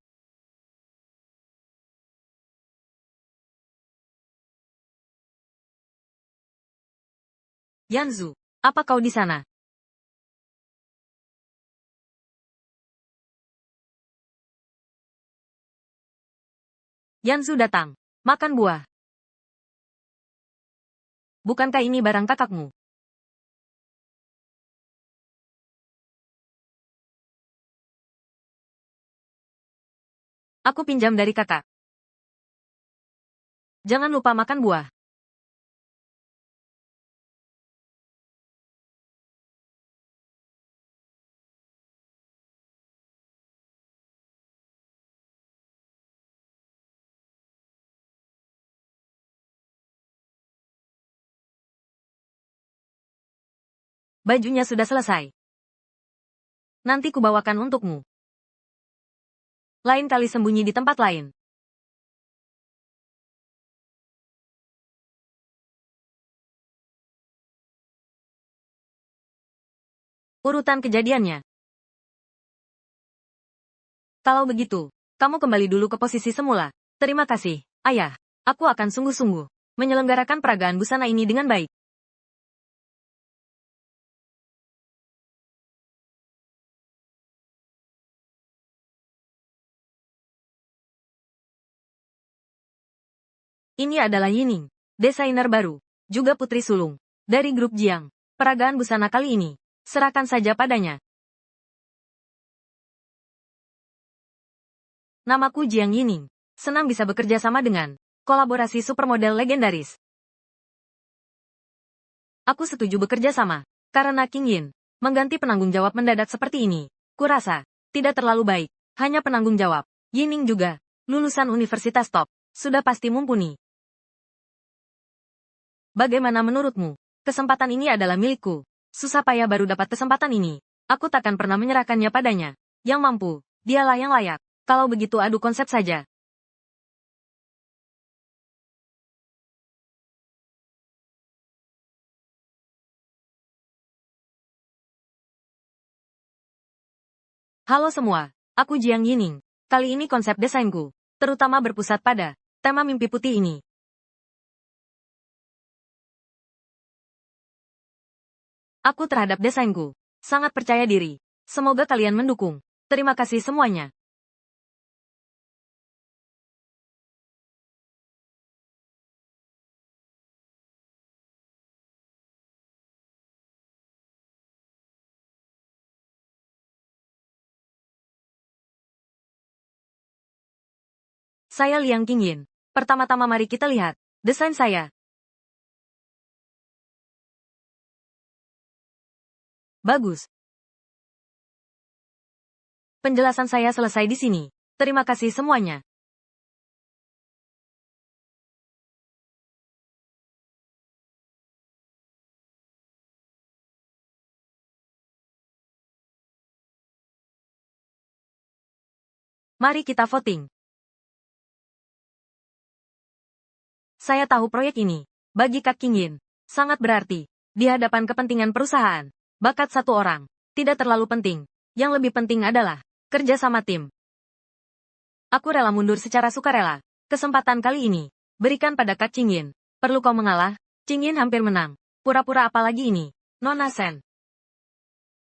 Speaker 1: Yanzu, apa kau di sana? Yanzu datang. Makan buah. Bukankah ini barang kakakmu? Aku pinjam dari kakak. Jangan lupa makan buah. Bajunya sudah selesai. Nanti kubawakan untukmu. Lain kali sembunyi di tempat lain. Urutan kejadiannya. Kalau begitu, kamu kembali dulu ke posisi semula. Terima kasih, ayah. Aku akan sungguh-sungguh menyelenggarakan peragaan busana ini dengan baik. Ini adalah Yining, desainer baru, juga putri sulung, dari grup Jiang. Peragaan busana kali ini, serahkan saja padanya. Namaku Jiang Yining. Senang bisa bekerja sama dengan kolaborasi supermodel legendaris. Aku setuju bekerja sama, karena King Yin mengganti penanggung jawab mendadak seperti ini. Kurasa, tidak terlalu baik, hanya penanggung jawab. Yining juga, lulusan universitas top, sudah pasti mumpuni. Bagaimana menurutmu? Kesempatan ini adalah milikku. Susah payah baru dapat kesempatan ini. Aku takkan pernah menyerahkannya padanya. Yang mampu, dialah yang layak. Kalau begitu adu konsep saja. Halo semua, aku Jiang Yining. Kali ini konsep desainku, terutama berpusat pada tema mimpi putih ini. Aku terhadap desainku sangat percaya diri. Semoga kalian mendukung. Terima kasih semuanya. Saya Liang Qingyin. Pertama-tama mari kita lihat desain saya. Bagus. Penjelasan saya selesai di sini. Terima kasih semuanya. Mari kita voting. Saya tahu proyek ini, bagi Kak Qingyin, sangat berarti. Di hadapan kepentingan perusahaan, bakat satu orang, tidak terlalu penting. Yang lebih penting adalah, kerja sama tim. Aku rela mundur secara sukarela. Kesempatan kali ini, berikan pada Kak Qingyin. Perlu kau mengalah? Qingyin hampir menang. Pura-pura apa lagi ini? Nona Sen.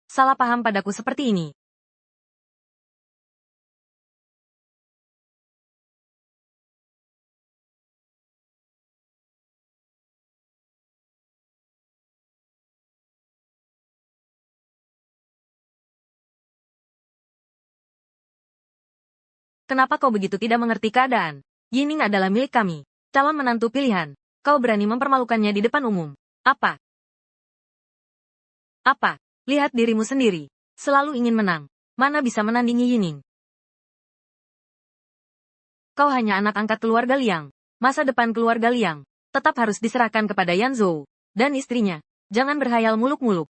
Speaker 1: Salah paham padaku seperti ini. Kenapa kau begitu tidak mengerti keadaan? Yining adalah milik kami. Calon menantu pilihan. Kau berani mempermalukannya di depan umum. Apa? Apa? Lihat dirimu sendiri. Selalu ingin menang. Mana bisa menandingi Yining? Kau hanya anak angkat keluarga Liang. Masa depan keluarga Liang tetap harus diserahkan kepada Yan Zhou dan istrinya. Jangan berhayal muluk-muluk.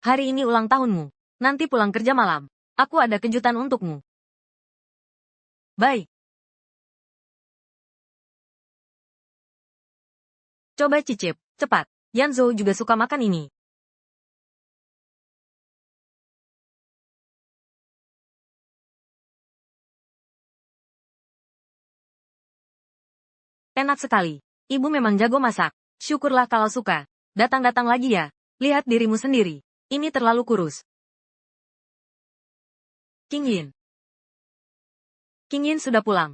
Speaker 1: Hari ini ulang tahunmu. Nanti pulang kerja malam. Aku ada kejutan untukmu. Baik. Coba cicip, cepat. Yanzhou juga suka makan ini. Enak sekali. Ibu memang jago masak. Syukurlah kalau suka. Datang-datang lagi ya. Lihat dirimu sendiri. Ini terlalu kurus. King Yin. King Yin sudah pulang.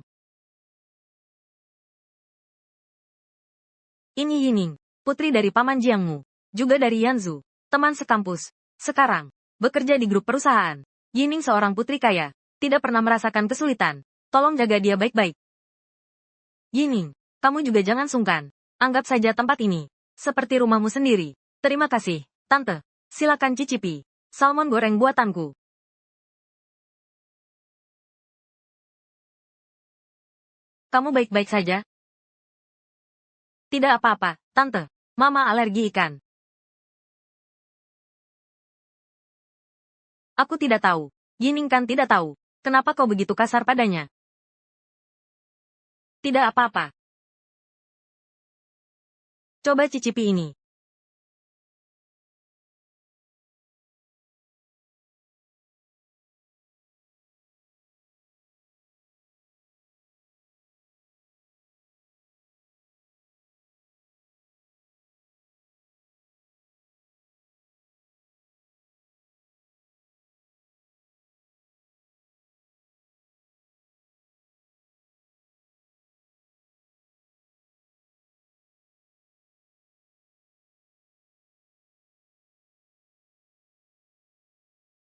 Speaker 1: Ini Yining, putri dari paman Jiangmu. Juga dari Yanzhou. Teman sekampus. Sekarang, bekerja di grup perusahaan. Yining seorang putri kaya. Tidak pernah merasakan kesulitan. Tolong jaga dia baik-baik. Yining, kamu juga jangan sungkan. Anggap saja tempat ini seperti rumahmu sendiri. Terima kasih, Tante. Silakan cicipi. Salmon goreng buatanku. Kamu baik-baik saja? Tidak apa-apa, Tante. Mama alergi ikan. Aku tidak tahu. Yining kan tidak tahu. Kenapa kau begitu kasar padanya? Tidak apa-apa. Coba cicipi ini.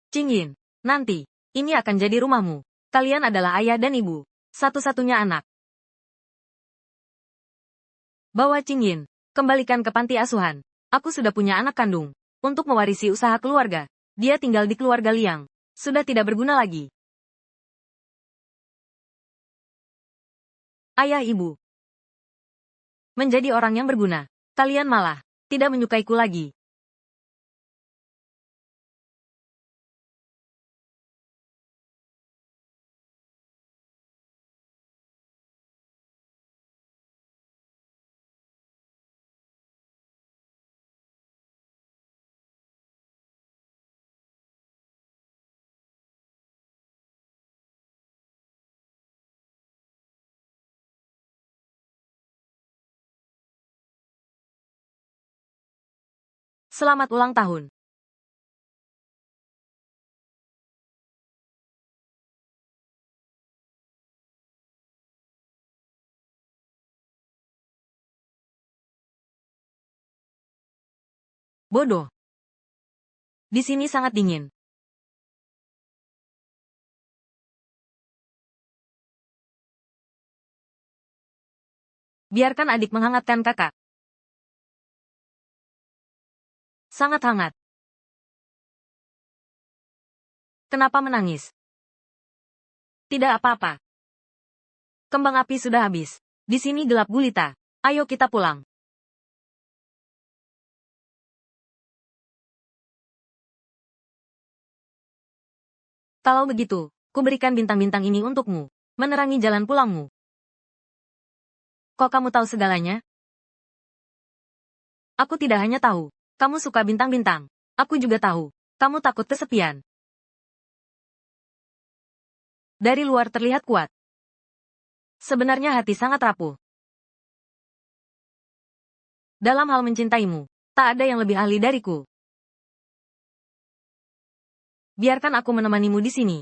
Speaker 1: Qing Yin, nanti, ini akan jadi rumahmu. Kalian adalah ayah dan ibu. Satu-satunya anak. Bawa Qing Yin, kembalikan ke panti asuhan. Aku sudah punya anak kandung. Untuk mewarisi usaha keluarga. Dia tinggal di keluarga Liang. Sudah tidak berguna lagi. Ayah ibu. Menjadi orang yang berguna. Kalian malah tidak menyukaiku lagi. Selamat ulang tahun. Bodoh. Di sini sangat dingin. Biarkan adik menghangatkan kakak. Sangat hangat. Kenapa menangis? Tidak apa-apa. Kembang api sudah habis. Di sini gelap gulita. Ayo kita pulang. Kalau begitu, kuberikan bintang-bintang ini untukmu. Menerangi jalan pulangmu. Kok kamu tahu segalanya? Aku tidak hanya tahu. Kamu suka bintang-bintang. Aku juga tahu. Kamu takut kesepian. Dari luar terlihat kuat. Sebenarnya hati sangat rapuh. Dalam hal mencintaimu, tak ada yang lebih ahli dariku. Biarkan aku menemanimu di sini.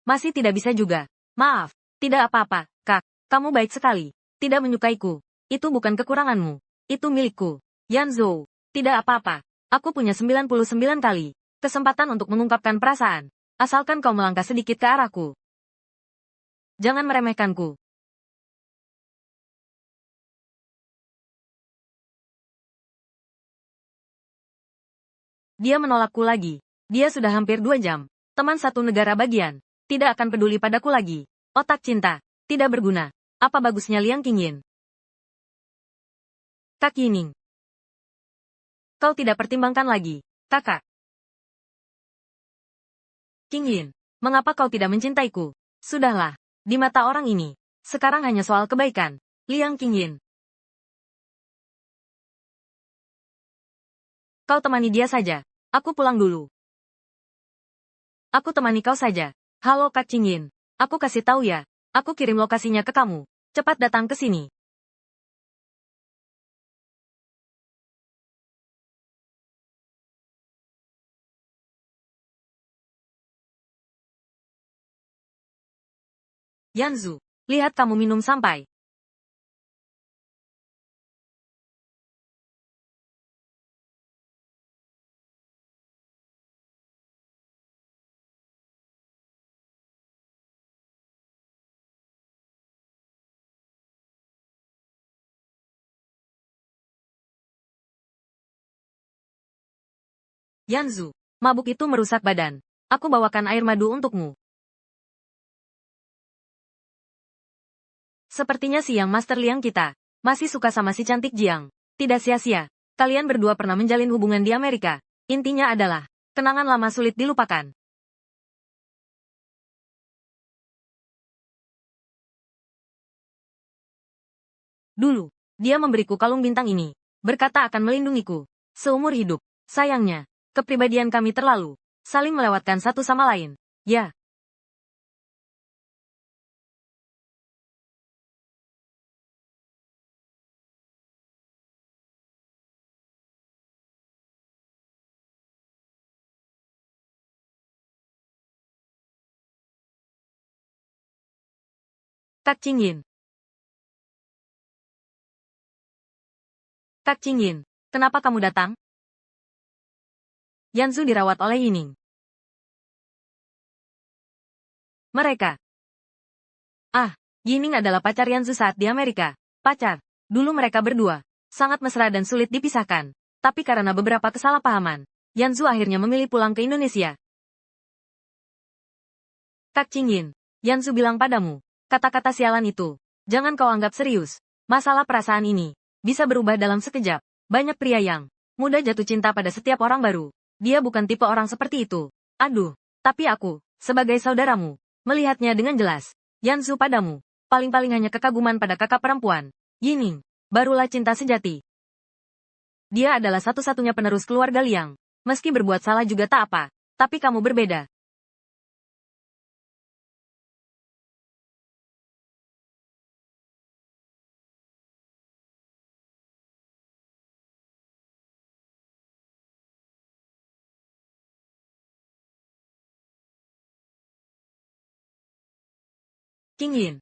Speaker 1: Masih tidak bisa juga. Maaf, tidak apa-apa, Kak. Kamu baik sekali. Tidak menyukaiku. Itu bukan kekuranganmu. Itu milikku. Yanzhou, tidak apa-apa. Aku punya 99 kali kesempatan untuk mengungkapkan perasaan. Asalkan kau melangkah sedikit ke arahku. Jangan meremehkanku. Dia menolakku lagi. Dia sudah hampir 2 jam. Teman satu negara bagian. Tidak akan peduli padaku lagi. Otak cinta. Tidak berguna. Apa bagusnya Liang Qingyin? Kak Yining. Kau tidak pertimbangkan lagi, kakak. Qingyin, mengapa kau tidak mencintaiku? Sudahlah, di mata orang ini, sekarang hanya soal kebaikan. Liang Qingyin. Kau temani dia saja. Aku pulang dulu. Aku temani kau saja. Halo Kak Qingyin. Aku kasih tahu ya. Aku kirim lokasinya ke kamu. Cepat datang ke sini. Yanzu, lihat kamu minum sampai. Yanzu, mabuk itu merusak badan. Aku bawakan air madu untukmu. Sepertinya si Yang Master Liang kita masih suka sama si cantik Jiang. Tidak sia-sia, kalian berdua pernah menjalin hubungan di Amerika. Intinya adalah, kenangan lama sulit dilupakan. Dulu, dia memberiku kalung bintang ini. Berkata akan melindungiku seumur hidup. Sayangnya, kepribadian kami terlalu saling melewatkan satu sama lain. Ya, Kak Qingyin. Kak Qingyin, kenapa kamu datang? Yanzu dirawat oleh Yining. Mereka. Ah, Yining adalah pacar Yanzu saat di Amerika. Pacar. Dulu mereka berdua sangat mesra dan sulit dipisahkan. Tapi karena beberapa kesalahpahaman, Yanzu akhirnya memilih pulang ke Indonesia. Kak Qingyin, Yanzu bilang padamu, kata-kata sialan itu, jangan kau anggap serius. Masalah perasaan ini bisa berubah dalam sekejap. Banyak pria yang mudah jatuh cinta pada setiap orang baru. Dia bukan tipe orang seperti itu. Aduh, tapi aku, sebagai saudaramu, melihatnya dengan jelas. Yanzu padamu, paling-paling hanya kekaguman pada kakak perempuan. Yining, barulah cinta sejati. Dia adalah satu-satunya penerus keluarga Liang. Meski berbuat salah juga tak apa. Tapi kamu berbeda. Qingyin,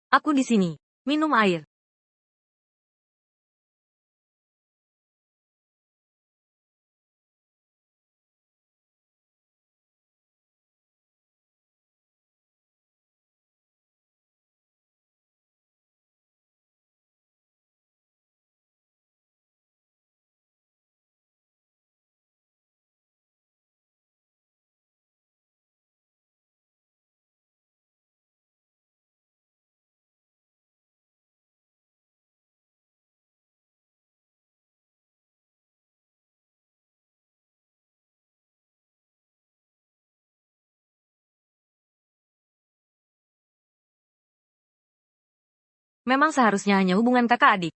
Speaker 1: aku di sini. Minum air. Memang seharusnya hanya hubungan kakak adik.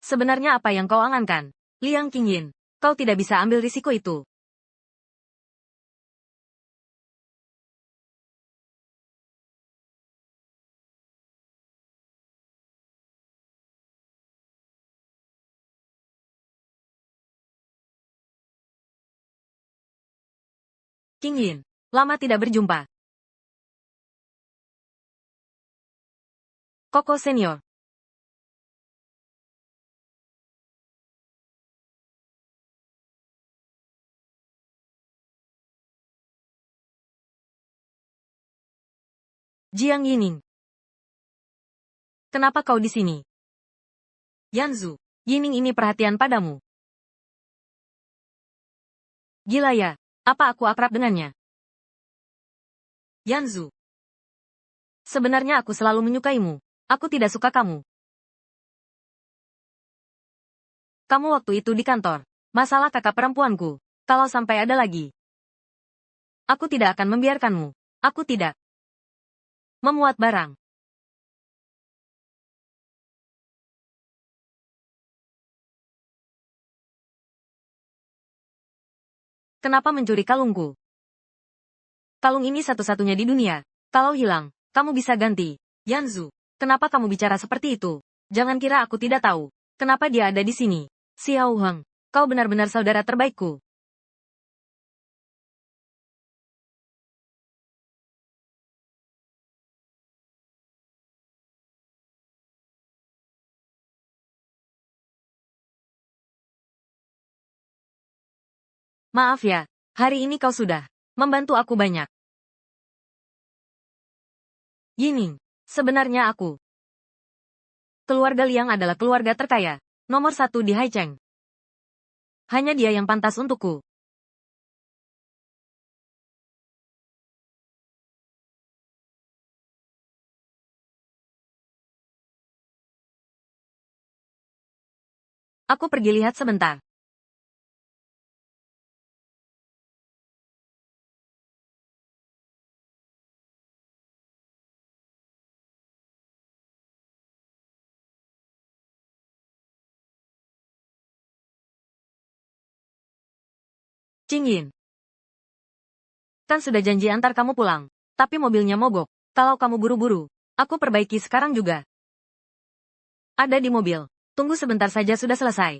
Speaker 1: Sebenarnya apa yang kau angankan? Liang Qingyin, kau tidak bisa ambil risiko itu. Qingyin, lama tidak berjumpa. Koko senior. Jiang Yining. Kenapa kau di sini? Yanzu, Yining ini perhatian padamu. Gila ya, apa aku akrab dengannya? Yanzu. Sebenarnya aku selalu menyukaimu. Aku tidak suka kamu. Kamu waktu itu di kantor. Masalah kakak perempuanku. Kalau sampai ada lagi. Aku tidak akan membiarkanmu. Aku tidak memuat barang. Kenapa mencuri kalungku? Kalung ini satu-satunya di dunia. Kalau hilang, kamu bisa ganti. Yanzu, kenapa kamu bicara seperti itu? Jangan kira aku tidak tahu. Kenapa dia ada di sini? Xiao Heng, kau benar-benar saudara terbaikku. Maaf ya, hari ini kau sudah membantu aku banyak. Yining, sebenarnya aku. Keluarga Liang adalah keluarga terkaya, nomor satu di Haicheng. Hanya dia yang pantas untukku. Aku pergi lihat sebentar. Yin, kan sudah janji antar kamu pulang. Tapi mobilnya mogok. Kalau kamu buru-buru, aku perbaiki sekarang juga. Ada di mobil. Tunggu sebentar saja sudah selesai.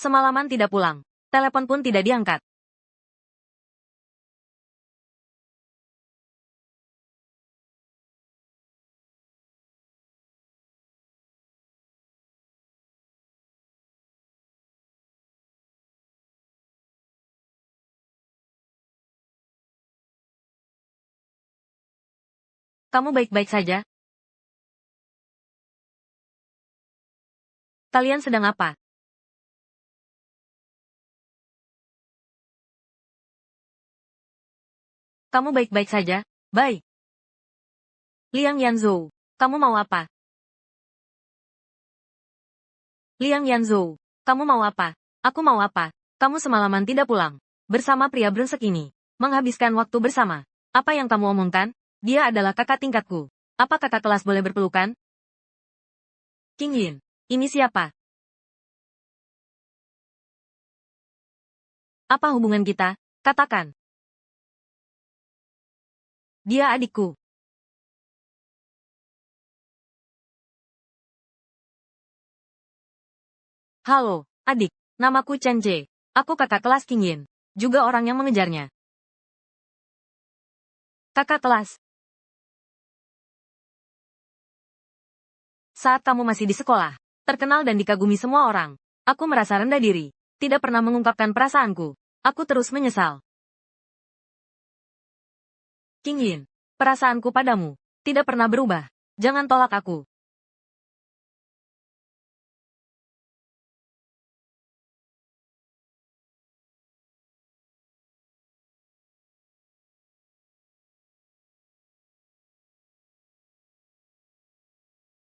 Speaker 1: Semalaman tidak pulang. Telepon pun tidak diangkat. Kamu baik-baik saja? Kalian sedang apa? Kamu baik-baik saja? Baik. Liang Yanzhou, kamu mau apa? Liang Yanzhou, kamu mau apa? Aku mau apa? Kamu semalaman tidak pulang. Bersama pria brengsek ini. Menghabiskan waktu bersama. Apa yang kamu omongkan? Dia adalah kakak tingkatku. Apa kakak kelas boleh berpelukan? King Yin. Ini siapa? Apa hubungan kita? Katakan. Dia adikku. Halo, adik. Namaku Chen Jie. Aku kakak kelas King Yin. Juga orang yang mengejarnya. Kakak kelas. Saat kamu masih di sekolah, terkenal dan dikagumi semua orang. Aku merasa rendah diri. Tidak pernah mengungkapkan perasaanku. Aku terus menyesal. King Yin, perasaanku padamu tidak pernah berubah. Jangan tolak aku.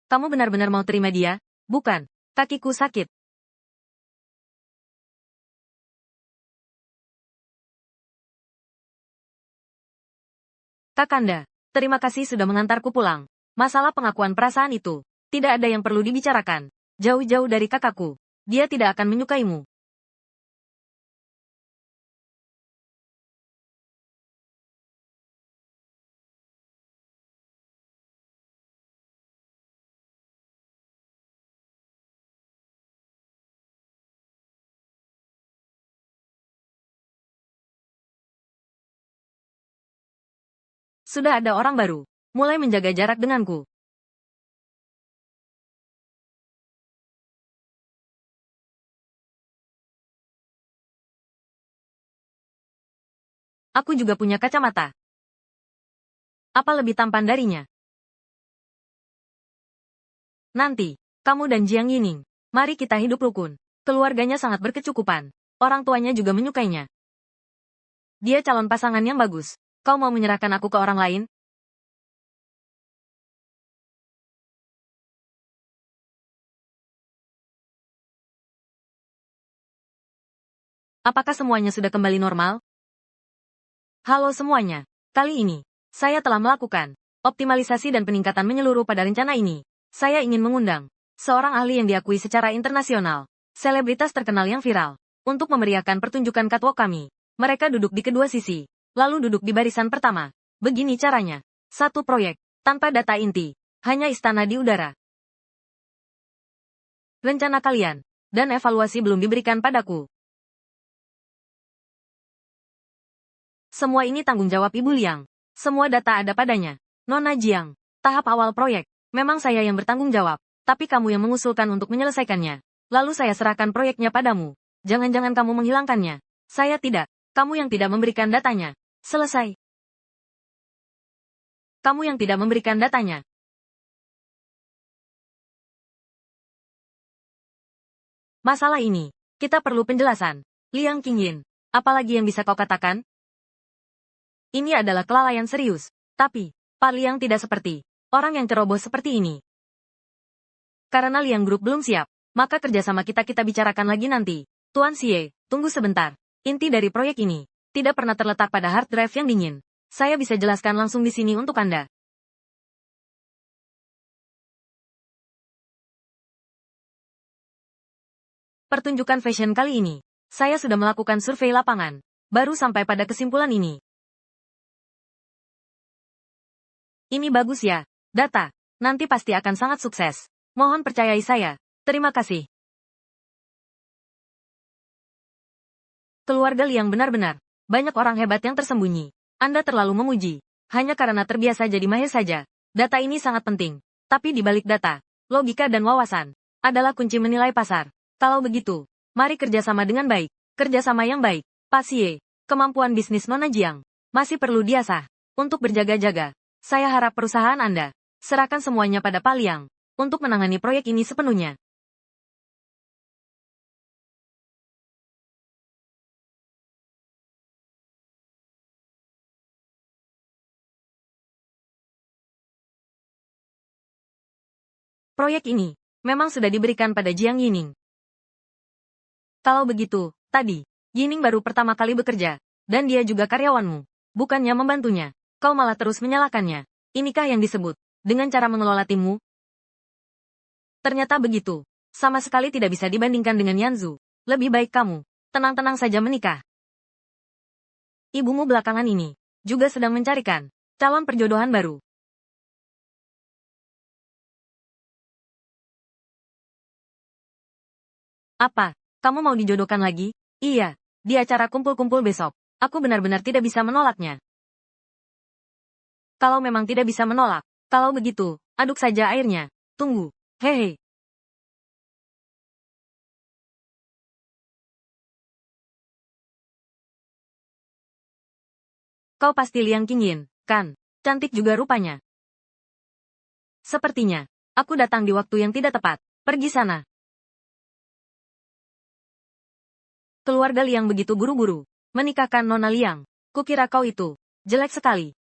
Speaker 1: Kamu benar-benar mau terima dia? Bukan. Kakiku sakit. Kakanda, terima kasih sudah mengantarku pulang. Masalah pengakuan perasaan itu, tidak ada yang perlu dibicarakan. Jauh-jauh dari kakakku. Dia tidak akan menyukaimu. Sudah ada orang baru. Mulai menjaga jarak denganku. Aku juga punya kacamata. Apa lebih tampan darinya? Nanti, kamu dan Jiang Yining, mari kita hidup rukun. Keluarganya sangat berkecukupan. Orang tuanya juga menyukainya. Dia calon pasangan yang bagus. Kau mau menyerahkan aku ke orang lain? Apakah semuanya sudah kembali normal? Halo semuanya. Kali ini, saya telah melakukan optimalisasi dan peningkatan menyeluruh pada rencana ini. Saya ingin mengundang seorang ahli yang diakui secara internasional, selebritas terkenal yang viral, untuk memeriahkan pertunjukan catwalk kami. Mereka duduk di kedua sisi, lalu duduk di barisan pertama. Begini caranya. Satu proyek, tanpa data inti, hanya istana di udara. Rencana kalian, dan evaluasi belum diberikan padaku. Semua ini tanggung jawab Ibu Liang. Semua data ada padanya. Nona Jiang, tahap awal proyek. Memang saya yang bertanggung jawab, tapi kamu yang mengusulkan untuk menyelesaikannya. Lalu saya serahkan proyeknya padamu. Jangan-jangan kamu menghilangkannya. Saya tidak. Kamu yang tidak memberikan datanya. Selesai. Kamu yang tidak memberikan datanya. Masalah ini, kita perlu penjelasan. Liang Qingyin, apalagi yang bisa kau katakan? Ini adalah kelalaian serius. Tapi, Pak Liang tidak seperti orang yang ceroboh seperti ini. Karena Liang Group belum siap, maka kerjasama kita bicarakan lagi nanti. Tuan Xie, tunggu sebentar. Inti dari proyek ini tidak pernah terletak pada hard drive yang dingin. Saya bisa jelaskan langsung di sini untuk Anda. Pertunjukan fashion kali ini, saya sudah melakukan survei lapangan, baru sampai pada kesimpulan ini. Ini bagus ya, data. Nanti pasti akan sangat sukses. Mohon percayai saya. Terima kasih. Keluarga Liang benar-benar. Banyak orang hebat yang tersembunyi. Anda terlalu memuji. Hanya karena terbiasa jadi mahir saja. Data ini sangat penting. Tapi di balik data, logika dan wawasan adalah kunci menilai pasar. Kalau begitu, mari kerjasama dengan baik. Kerjasama yang baik. Pak Xie, kemampuan bisnis Nona Jiang masih perlu diasah. Untuk berjaga-jaga, saya harap perusahaan Anda serahkan semuanya pada Pak Liang untuk menangani proyek ini sepenuhnya. Proyek ini memang sudah diberikan pada Jiang Yining. Kalau begitu, tadi, Yining baru pertama kali bekerja, dan dia juga karyawanmu. Bukannya membantunya, kau malah terus menyalahkannya. Inikah yang disebut dengan cara mengelola timmu? Ternyata begitu. Sama sekali tidak bisa dibandingkan dengan Yanzu. Lebih baik kamu tenang-tenang saja menikah. Ibumu belakangan ini juga sedang mencarikan calon perjodohan baru. Apa? Kamu mau dijodohkan lagi? Iya, di acara kumpul-kumpul besok. Aku benar-benar tidak bisa menolaknya. Kalau memang tidak bisa menolak, kalau begitu, aduk saja airnya. Tunggu. Hehe. Kau pasti Liang Qingyin, kan? Cantik juga rupanya. Sepertinya, aku datang di waktu yang tidak tepat. Pergi sana. Keluarga Liang begitu buru-buru menikahkan Nona Liang. Kukira kau itu jelek sekali.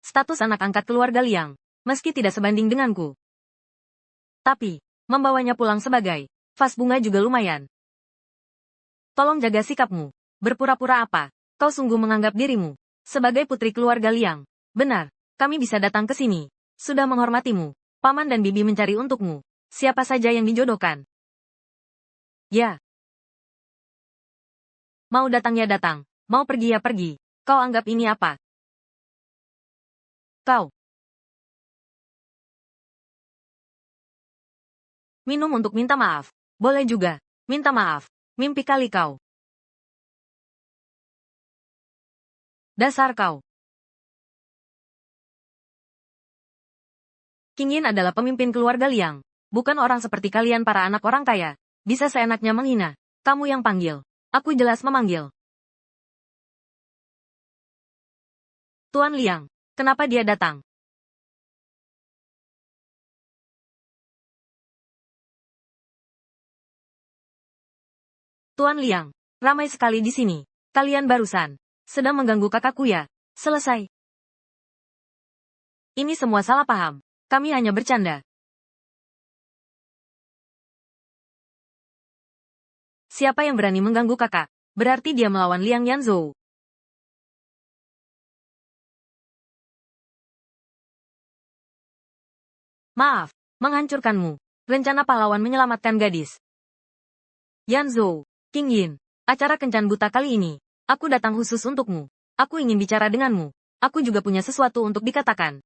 Speaker 1: Status anak angkat keluarga Liang, meski tidak sebanding denganku. Tapi, membawanya pulang sebagai vas bunga juga lumayan. Tolong jaga sikapmu. Berpura-pura apa? Kau sungguh menganggap dirimu sebagai putri keluarga Liang. Benar, kami bisa datang ke sini. Sudah menghormatimu. Paman dan bibi mencari untukmu. Siapa saja yang dijodohkan. Ya. Mau datang ya datang. Mau pergi ya pergi. Kau anggap ini apa? Kau. Minum untuk minta maaf. Boleh juga. Minta maaf. Mimpi kali kau. Dasar kau. Qingyin adalah pemimpin keluarga Liang. Bukan orang seperti kalian para anak orang kaya. bisa seenaknya menghina. Kamu yang panggil. Aku jelas memanggil. Tuan Liang, kenapa dia datang? Tuan Liang, ramai sekali di sini. Kalian barusan sedang mengganggu kakakku ya? Selesai. Ini semua salah paham. Kami hanya bercanda. Siapa yang berani mengganggu kakak? Berarti dia melawan Liang Yanzhou. Maaf, menghancurkanmu. Rencana pahlawan menyelamatkan gadis. Yanzhou, King Yin, acara kencan buta kali ini. Aku datang khusus untukmu. Aku ingin bicara denganmu. Aku juga punya sesuatu untuk dikatakan.